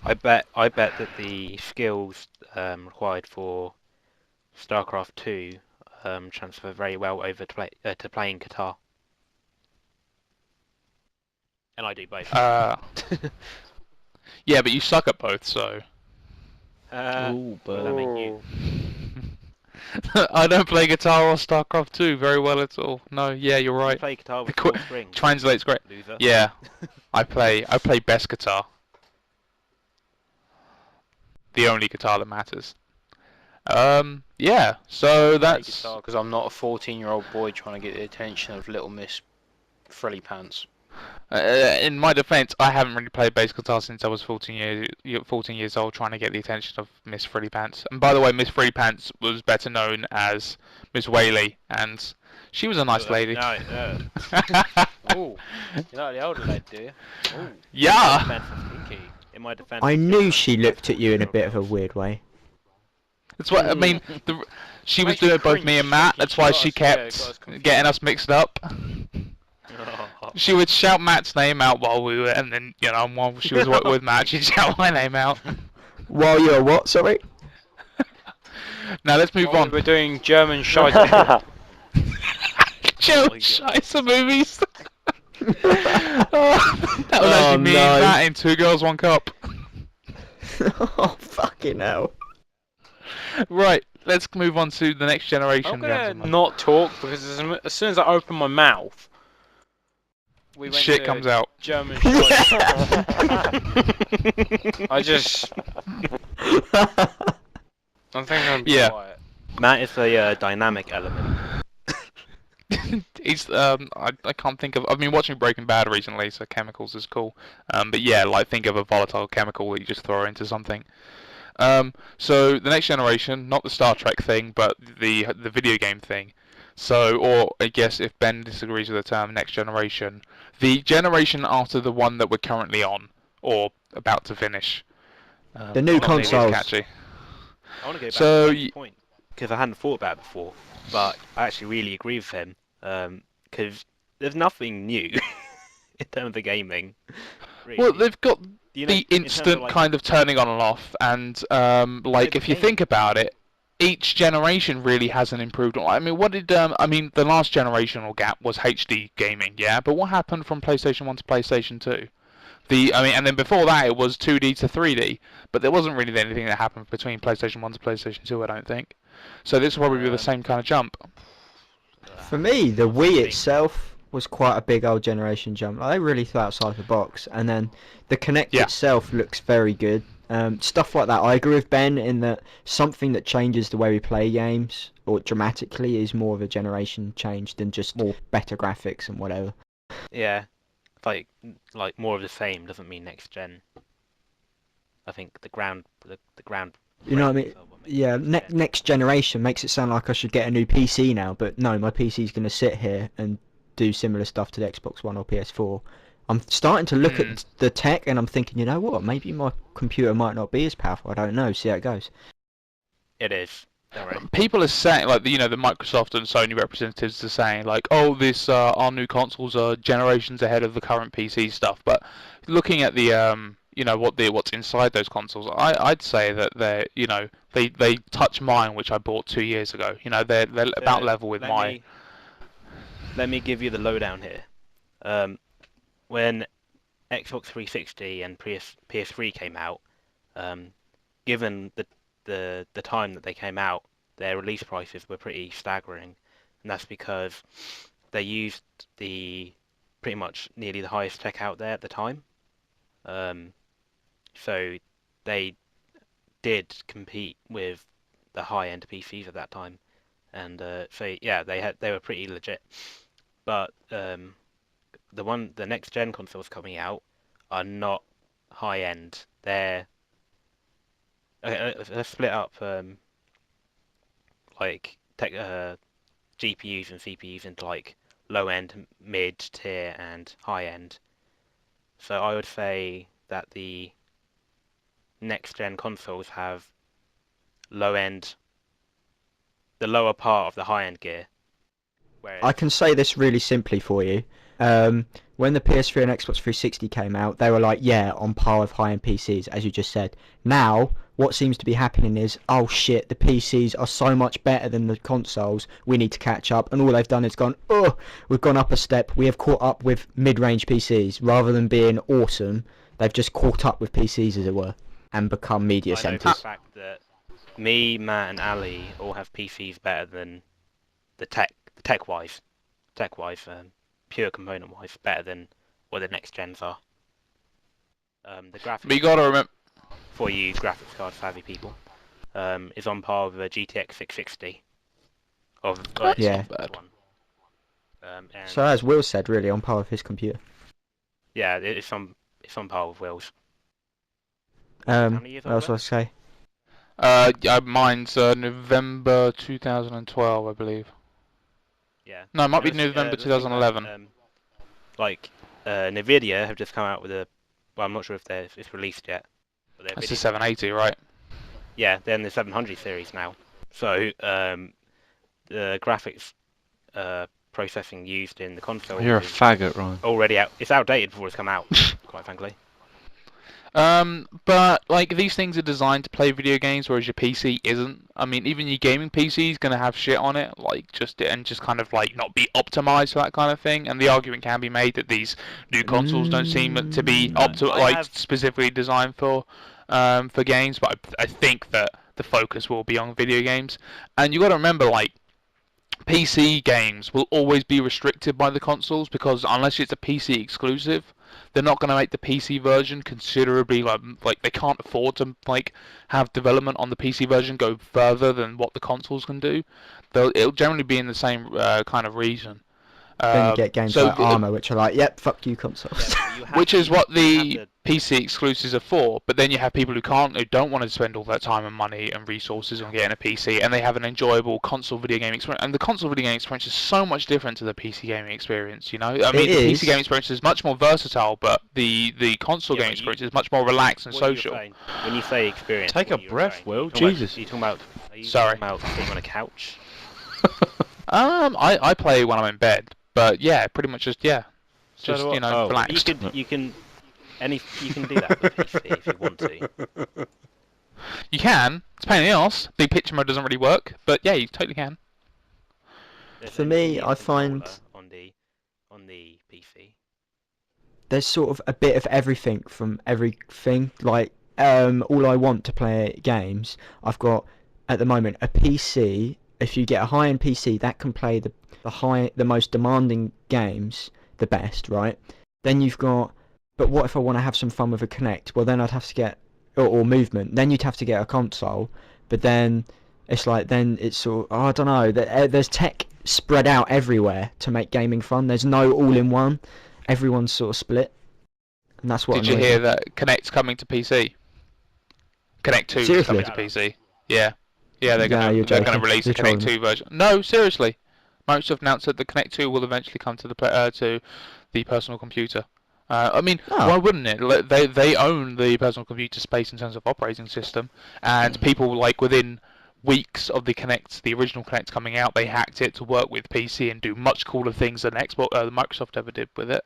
I bet that the skills required for StarCraft 2 transfer very well over to playing guitar. And I do both. Yeah, but you suck at both, so. Ooh, what does that make you? I don't play guitar or StarCraft 2 very well at all. No, yeah, you're You right. play guitar with The 4 strings. Translates great. Loser. Yeah, I play best guitar. The only guitar that matters. Yeah, so that's... Because I'm not a 14-year-old boy trying to get the attention of Little Miss Frilly Pants. In my defence, I haven't really played bass guitar since I was 14 years old, trying to get the attention of Miss Frilly Pants. And by the way, Miss Frilly Pants was better known as Miss Whaley, and she was a nice lady. No, Ooh, you like the older lad, do you? Ooh. Yeah! In my defence, I knew she looked at you in a bit of a weird way. That's what I mean. She was Makes me doing both me cringe, and Matt. thinking That's why she she was, yeah, kept got us confused. getting us mixed up. Oh. She would shout Matt's name out while we were, and then while she was with Matt, she'd shout my name out. While you're what? Sorry. Now let's move While on. we were doing German Scheisse. German Scheisse movies. Oh, that was Oh, actually me and no. Matt in Two Girls One Cup. Oh fucking hell. Right, let's move on to the next generation. I'm gonna gentlemen. not talk because as soon as I open my mouth, we went Shit to comes out. German Scheisse. I think I'm Yeah. quiet. Matt is a dynamic element. It's I can't think of. I've been watching Breaking Bad recently, so chemicals is cool. But yeah, like think of a volatile chemical that you just throw into something. So the next generation, not the Star Trek thing, but the video game thing. So, or I guess if Ben disagrees with the term next generation, the generation after the one that we're currently on, or about to finish. The new not nearly as consoles. catchy. I want to go back So, to Ben's point because I hadn't thought about it before, but I actually really agree with him. Because there's nothing new in terms of gaming. Really. well, they've got You know, the in terms of, instant like, kind of turning on and off, and like the if you game. think about it, each generation really hasn't improved. I mean, what did I mean? The last generational gap was HD gaming, yeah. But what happened from PlayStation 1 to PlayStation 2? And then before that it was 2D to 3D, but there wasn't really anything that happened between PlayStation 1 to PlayStation 2, I don't think. So this will probably be the same kind of jump. For me, the What's Wii thing? itself was quite a big old generation jump. Like, they really thought outside the box, and then the Kinect Yeah. itself looks very good. Stuff like that. I agree with Ben in that something that changes the way we play games, or dramatically, is more of a generation change than just more better graphics and whatever. Yeah, like more of the same doesn't mean next gen. I think the ground. You know what I frames mean? are what makes Yeah, next gen. next generation makes it sound like I should get a new PC now, but no, my PC's going to sit here and do similar stuff to the Xbox One or PS4. I'm starting to look at the tech and I'm thinking, you know what, maybe my computer might not be as powerful. I don't know, see how it goes. It is. Don't worry. People are saying, like, the Microsoft and Sony representatives are saying, like, oh, our new consoles are generations ahead of the current PC stuff. But looking at the what's inside those consoles, I'd say that they touch mine, which I bought 2 years ago. They're about level with mine. Let me give you the lowdown here. When Xbox 360 and PS3 came out, given the time that they came out, their release prices were pretty staggering, and that's because they used the pretty much nearly the highest tech out there at the time. So they did compete with the high-end PCs at that time, and so yeah, they were pretty legit. But the next gen consoles coming out are not high-end. They're okay, let's split up like tech GPUs and CPUs into like low-end, mid-tier, and high-end. So I would say that the next-gen consoles have low-end, the lower part of the high-end gear. Whereas I can say this really simply for you. When the PS3 and Xbox 360 came out, they were like, yeah, on par with high-end PCs, as you just said. Now, what seems to be happening is, oh shit, the PCs are so much better than the consoles, we need to catch up. And all they've done is gone, oh, we've gone up a step, we have caught up with mid-range PCs. Rather than being awesome, they've just caught up with PCs, as it were, and become media I know for the centres. fact that me, Matt, and Ali all have PCs better than the tech-wise, pure component-wise, better than what the next gens are. The graphics But you gotta remember. for you graphics card savvy people is on par with a GTX 660 of Yeah. not bad. one. And So as Will said, really on par with his computer. yeah, it's on par with Will's. many years What else old, was I say? Yeah, mine's November 2012, I believe. Yeah. No, it might be And let's- November let's think about, 2011. Like Nvidia have just come out with well, I'm not sure if it's released yet. But their That's video- the 780, right? Yeah, they're in the 700 series now. So the graphics processing used in the console You're a is faggot, Ryan. already out. It's outdated before it's come out, quite frankly. But like these things are designed to play video games, whereas your PC isn't. I mean, even your gaming PC is gonna have shit on it, like just kind of like not be optimized for that kind of thing. And the argument can be made that these new consoles don't seem to be specifically designed for games. But I think that the focus will be on video games. And you got to remember, like, PC games will always be restricted by the consoles because unless it's a PC exclusive, they're not going to make the PC version considerably like they can't afford to like have development on the PC version go further than what the consoles can do. It'll generally be in the same kind of region. Then you get games so like Armour, which are like, yep, fuck you consoles. Yeah, which is what the to... PC exclusives are for. But then you have people who don't want to spend all that time and money and resources on getting a PC, and they have an enjoyable console video game experience. And the console video game experience is so much different to the PC gaming experience. You know, I mean, the PC gaming experience is much more versatile, but the console gaming experience is much more relaxed and social. When you say experience, Take a breath, Will. Jesus. Are you talking about sitting on a couch? I play when I'm in bed, but yeah, pretty much just relaxed. You can do that with PC if you want to. You can. It's a pain in the arse. The picture mode doesn't really work, but yeah, you totally can. For me, I find on the PC, there's sort of a bit of everything from everything. Like, all I want to play games, I've got at the moment a PC. If you get a high-end PC, that can play the most demanding games the best, right? Then you've got, but what if I want to have some fun with a Kinect? Well, then I'd have to get, or movement. Then you'd have to get a console. But then it's like, then it's sort of, I don't know. There's tech spread out everywhere to make gaming fun. There's no all-in-one. Everyone's sort of split, and that's what. Did you hear that Kinect's coming to PC? Kinect 2 is coming to PC. Yeah. Yeah, they're going to release a Kinect 2 version. No, seriously. Microsoft announced that the Kinect 2 will eventually come to the personal computer. I mean, why wouldn't it? They own the personal computer space in terms of operating system, and people like within weeks of the original Kinect coming out, they hacked it to work with PC and do much cooler things than Microsoft ever did with it.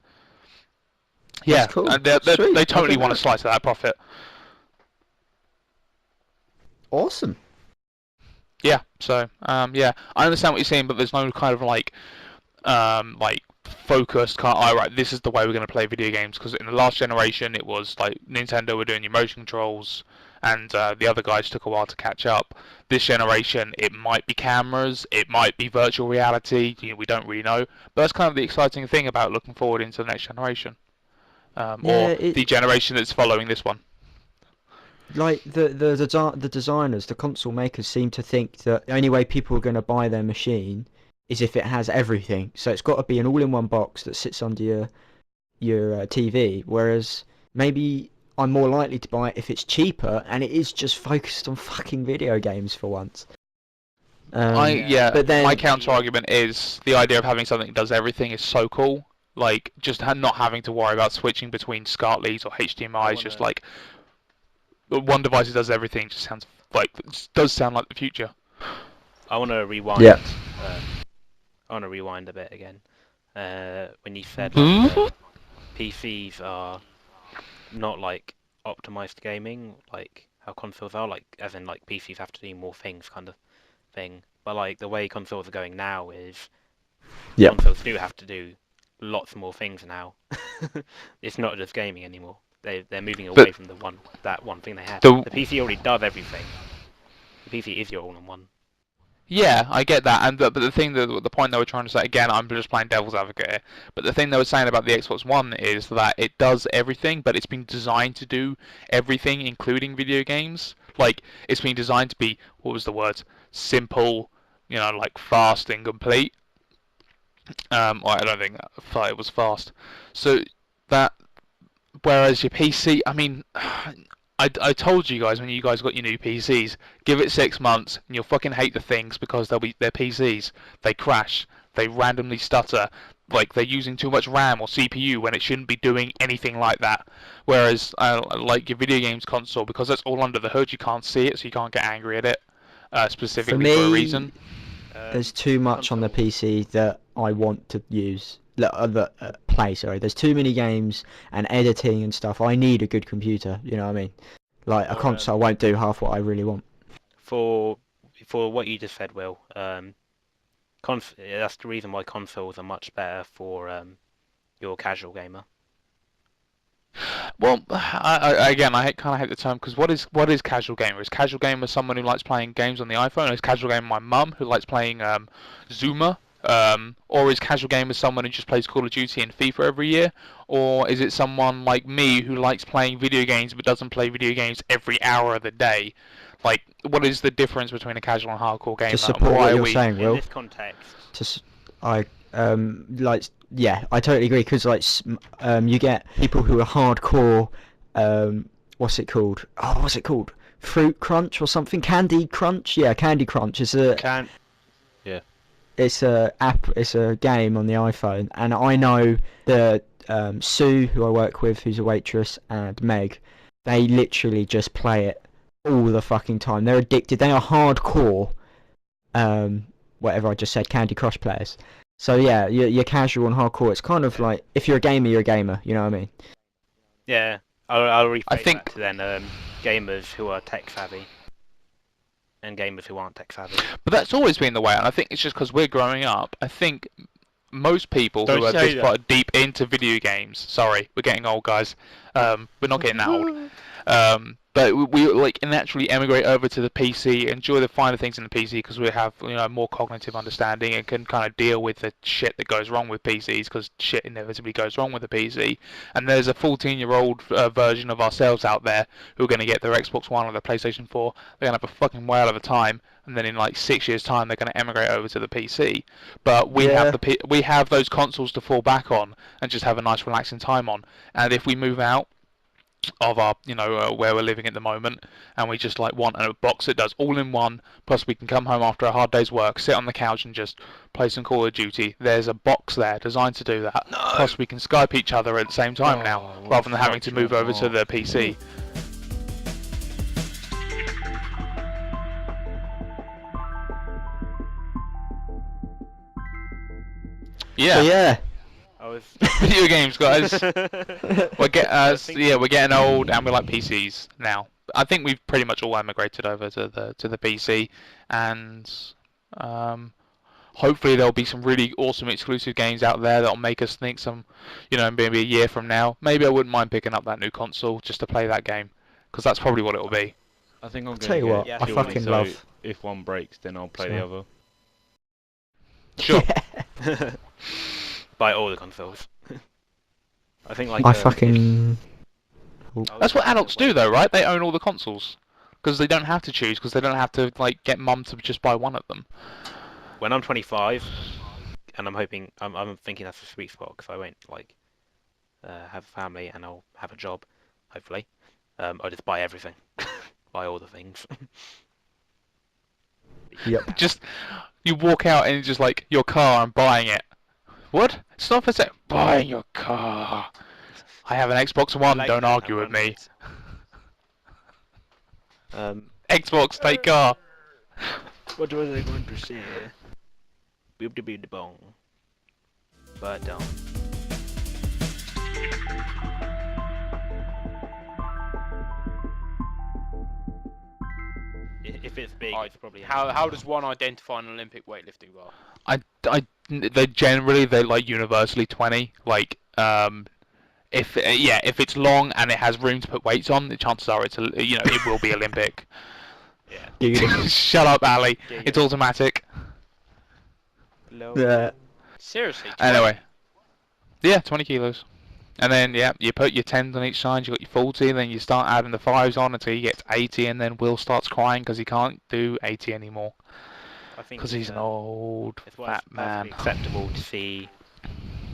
Yeah, cool. And they totally want a slice of that profit. Awesome. Yeah, so I understand what you're saying, but there's no kind of like focused kind of, right, this is the way we're going to play video games, because in the last generation it was like Nintendo were doing your motion controls, and the other guys took a while to catch up. This generation, it might be cameras, it might be virtual reality, we don't really know, but that's kind of the exciting thing about looking forward into the next generation, the generation that's following this one. Like the designers, the console makers seem to think that the only way people are going to buy their machine is if it has everything. So it's got to be an all-in-one box that sits under your TV. Whereas maybe I'm more likely to buy it if it's cheaper and it is just focused on fucking video games for once. But then my counter argument is the idea of having something that does everything is so cool. Like just not having to worry about switching between SCART leads or HDMI is just like. One device that does everything just does sound like the future. I want to rewind. Yeah. I want to rewind a bit again. When you said PCs are not like optimized gaming, like how consoles are, like as in like PCs have to do more things, kind of thing. But like the way consoles are going now is, consoles do have to do lots more things now. It's not just gaming anymore. They're moving away from that one thing they had. The PC already does everything. The PC is your all-in-one. Yeah, I get that, but the thing the point they were trying to say, again, I'm just playing devil's advocate here, but the thing they were saying about the Xbox One is that it does everything, but it's been designed to do everything, including video games. Like it's been designed to be, what was the word? Simple, like fast and complete. I don't think it was fast. So that. Whereas your PC, I mean, I told you guys when you guys got your new PCs, give it 6 months and you'll fucking hate the things because they're PCs. They crash, they randomly stutter, like they're using too much RAM or CPU when it shouldn't be doing anything like that. Whereas like your video games console, because that's all under the hood, you can't see it, so you can't get angry at it specifically for a reason. There's too much on the PC that I want to use. There's too many games and editing and stuff. I need a good computer, you know what I mean? Like a console won't do half what I really want. For what you just said, Will, that's the reason why consoles are much better for your casual gamer. Well, I kind of hate the term, because what is casual gamer? Is casual gamer someone who likes playing games on the iPhone? Is casual gamer my mum who likes playing Zuma? Or is casual gamer someone who just plays Call of Duty and FIFA every year? Or is it someone like me who likes playing video games but doesn't play video games every hour of the day? Like, what is the difference between a casual and hardcore gamer? To support what you're saying, Will. In this context, like, yeah, I totally agree, because like you get people who are hardcore, what's it called? Oh, what's it called? Fruit Crunch or something? Candy Crunch? Yeah, Candy Crunch. It's a it's a game on the iPhone, and I know that Sue, who I work with, who's a waitress, and Meg, they literally just play it all the fucking time. They're addicted. They are hardcore, whatever I just said, Candy Crush players. So yeah, you're casual and hardcore. It's kind of like, if you're a gamer, you're a gamer. You know what I mean? Yeah, I'll rephrase I think that to then gamers who are tech savvy and gamers who aren't tech savvy. But that's always been the way, and I think it's just because we're growing up. I think most people Don't who are say this that. far deep into video games. Sorry, we're getting old, guys. We're not getting that old. But we like naturally emigrate over to the PC, enjoy the finer things in the PC because we have more cognitive understanding and can kind of deal with the shit that goes wrong with PCs because shit inevitably goes wrong with the PC. And there's a 14-year-old version of ourselves out there who are going to get their Xbox One or their PlayStation 4. They're going to have a fucking whale of a time, and then in like 6 years' time they're going to emigrate over to the PC. But we have those consoles to fall back on and just have a nice relaxing time on. And if we move out of our where we're living at the moment, and we just like want a box that does all in one, plus we can come home after a hard day's work, sit on the couch and just play some Call of Duty, there's a box there designed to do that. Plus we can Skype each other at the same time now, rather than having to move over to the PC. So yeah. Video games, guys. we're getting old, and we like PCs now. I think we've pretty much all emigrated over to the PC, and hopefully there'll be some really awesome exclusive games out there that'll make us think maybe a year from now, maybe I wouldn't mind picking up that new console just to play that game, because that's probably what it'll be. I think I'm tell you going what, to I fucking love. If one breaks, then I'll play the other. Sure. Buy all the consoles. I think I fucking. That's what adults do, though, right? They own all the consoles because they don't have to choose, because they don't have to like get mum to just buy one of them. When I'm 25, and I'm thinking that's a sweet spot because I won't like have a family and I'll have a job, hopefully. I'll just buy everything, buy all the things. Yep. Just you walk out and just like your car and buying it. What? Stop a sec. Buying your car. I have an Xbox One. Like Don't that, argue with me. Xbox, Uh, take car. What was I going to say? Boop de boop de bong. But if it's big, it's probably. How does one identify an Olympic weightlifting bar? They're like universally 20. Like if it's long and it has room to put weights on, the chances are it will be Olympic. Yeah. Shut up, Ali. It's automatic. Yeah. Seriously? 20? Anyway. Yeah, 20 kilos. And then, you put your 10s on each side, you got your 40, then you start adding the 5s on until you get to 80, and then Will starts crying because he can't do 80 anymore. Because he's an old, fat man. It's acceptable to see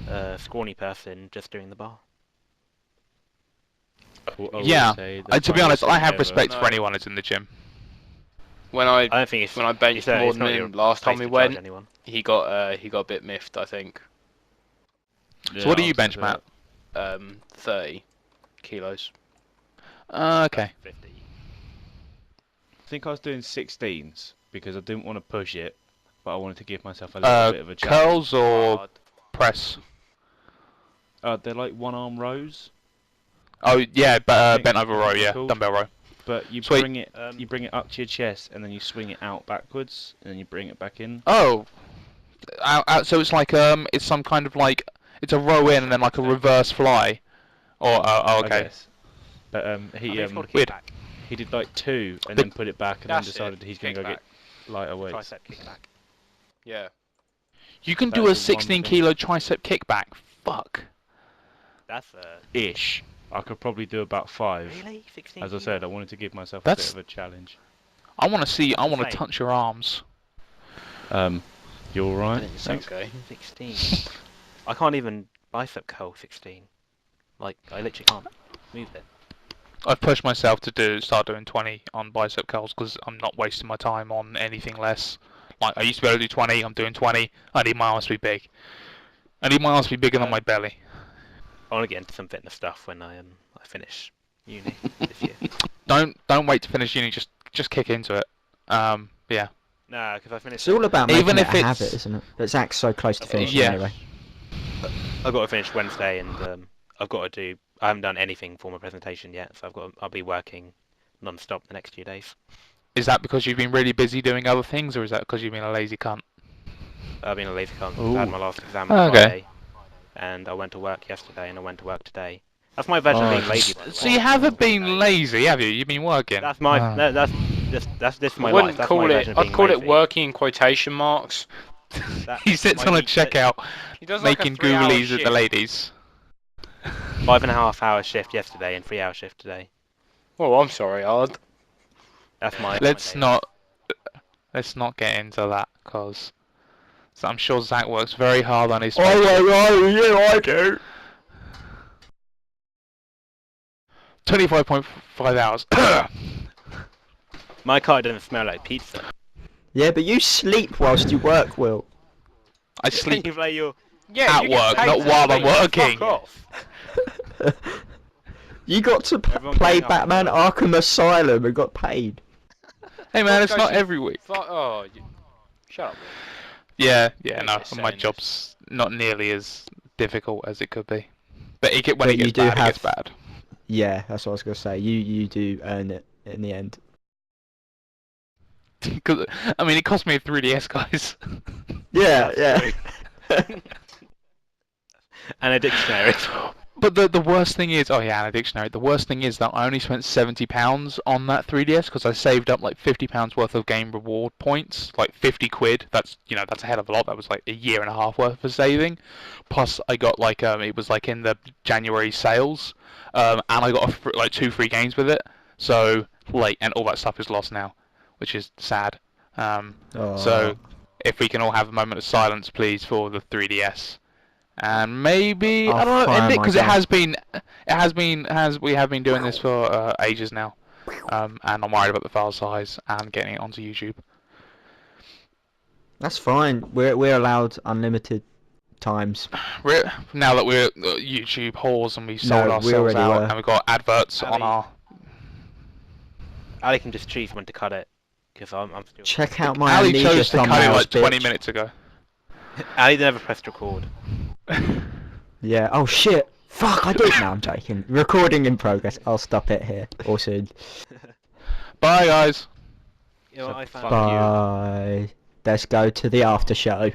a scrawny person just doing the bar. To be honest, I have respect for anyone that's in the gym. When I don't think it's when I benched more than him last time we went, anyone. he got a bit miffed, I think. So what do you bench, Matt? 30 kilos. Okay. 50. I think I was doing 16s because I didn't want to push it, but I wanted to give myself a little bit of a challenge. Curls or press? They're like one-arm rows. Oh yeah, but bent over row, yeah, dumbbell row. But you Sweet. bring it up to your chest, and then you swing it out backwards, and then you bring it back in. Oh, so it's like it's some kind of like it's a row in and then like a reverse fly, or okay. But weird. He did like 2 and then put it back, and then decided he's gonna go get lighter weights. Tricep kickback. Yeah. You can That do a is the one 16 thing. kilo tricep kickback. Fuck. That's Ish. I could probably do about 5. really 16. As I said, I wanted to give myself a That's- bit of a challenge. I want to Insane. touch your arms. You're all right. Didn't sound Thanks. gay. 16. I can't even bicep curl 16. Like, I literally can't move it. I've pushed myself to start doing 20 on bicep curls because I'm not wasting my time on anything less. Like, I used to be able to do 20, I'm doing 20. I need my arms to be big. I need my arms to be bigger than my belly. I want to get into some fitness stuff when I finish uni this year. Don't wait to finish uni. Just kick into it. Yeah. Nah, because I finished. It's all about making Even it if a it's- habit, isn't it? But Zach's so close to finishing Yeah. anyway. I've got to finish Wednesday, and I've got to do. I haven't done anything for my presentation yet, so I'll be working non-stop the next few days. Is that because you've been really busy doing other things, or is that because you've been a lazy cunt? I've been a lazy cunt. Ooh. I had my last exam on Okay. Friday, and I went to work yesterday, and I went to work today. That's my version of being lazy. by the So way. you haven't been lazy, have you? You've been working. That's my. Ah. That's this I my wouldn't life. That's call my it. version of I'd being call it lazy. working in quotation marks. That- He sits my on a week- checkout, He does like making a 3-hour googolies at shift. the ladies. 5.5 hour shift yesterday and 3 hour shift today. Oh, I'm sorry, Ard. That's my. Let's day. not get into that, cause I'm sure Zach works very hard on his. Oh, yeah, I do. 25.5 hours. My car doesn't smell like pizza. Yeah, but you sleep whilst you work, Will. I sleep You play your. Yeah, at you get work, paid not to while I'm sleep. working. Fuck off. You got to Everyone play getting up and Batman work. Arkham Asylum and got paid. Hey man, it's Podcast not is- every week. Oh, shut up. Yeah, Don't no, get my saying job's not nearly as difficult as it could be. But when But it you gets do bad, it have- gets bad. Yeah, that's what I was gonna say. You do earn it in the end. 'Cause, I mean, it cost me a 3DS, guys. Yeah, That's yeah. true. And a dictionary. But the worst thing is, oh yeah, and a dictionary. The worst thing is that I only spent £70 on that 3DS because I saved up like £50 worth of game reward points, like 50 quid. That's that's a hell of a lot. That was like a year and a half worth of saving. Plus I got like it was like in the January sales, and I got like 2 free games with it. So and all that stuff is lost now, which is sad. So Oh. if we can all have a moment of silence, please, for the 3DS. And maybe I'll I don't know, fire end it my because gun. we have been doing this for ages now, and I'm worried about the file size and getting it onto YouTube. That's fine. We're allowed unlimited times. Now that we're YouTube whores and we sold No, we ourselves already out were. and we've got adverts on Ali. our. Ali can just choose when to cut it, because I'm still. Check out my Ali Amnesia chose to cut it thumbnails, like 20 bitch. minutes ago. Ali never pressed record. Yeah. Oh shit. Fuck. I did. No, I'm joking. Recording in progress. I'll stop it here. Or soon. Bye guys. You know what I found? Fuck you. Bye. Let's go to the after show.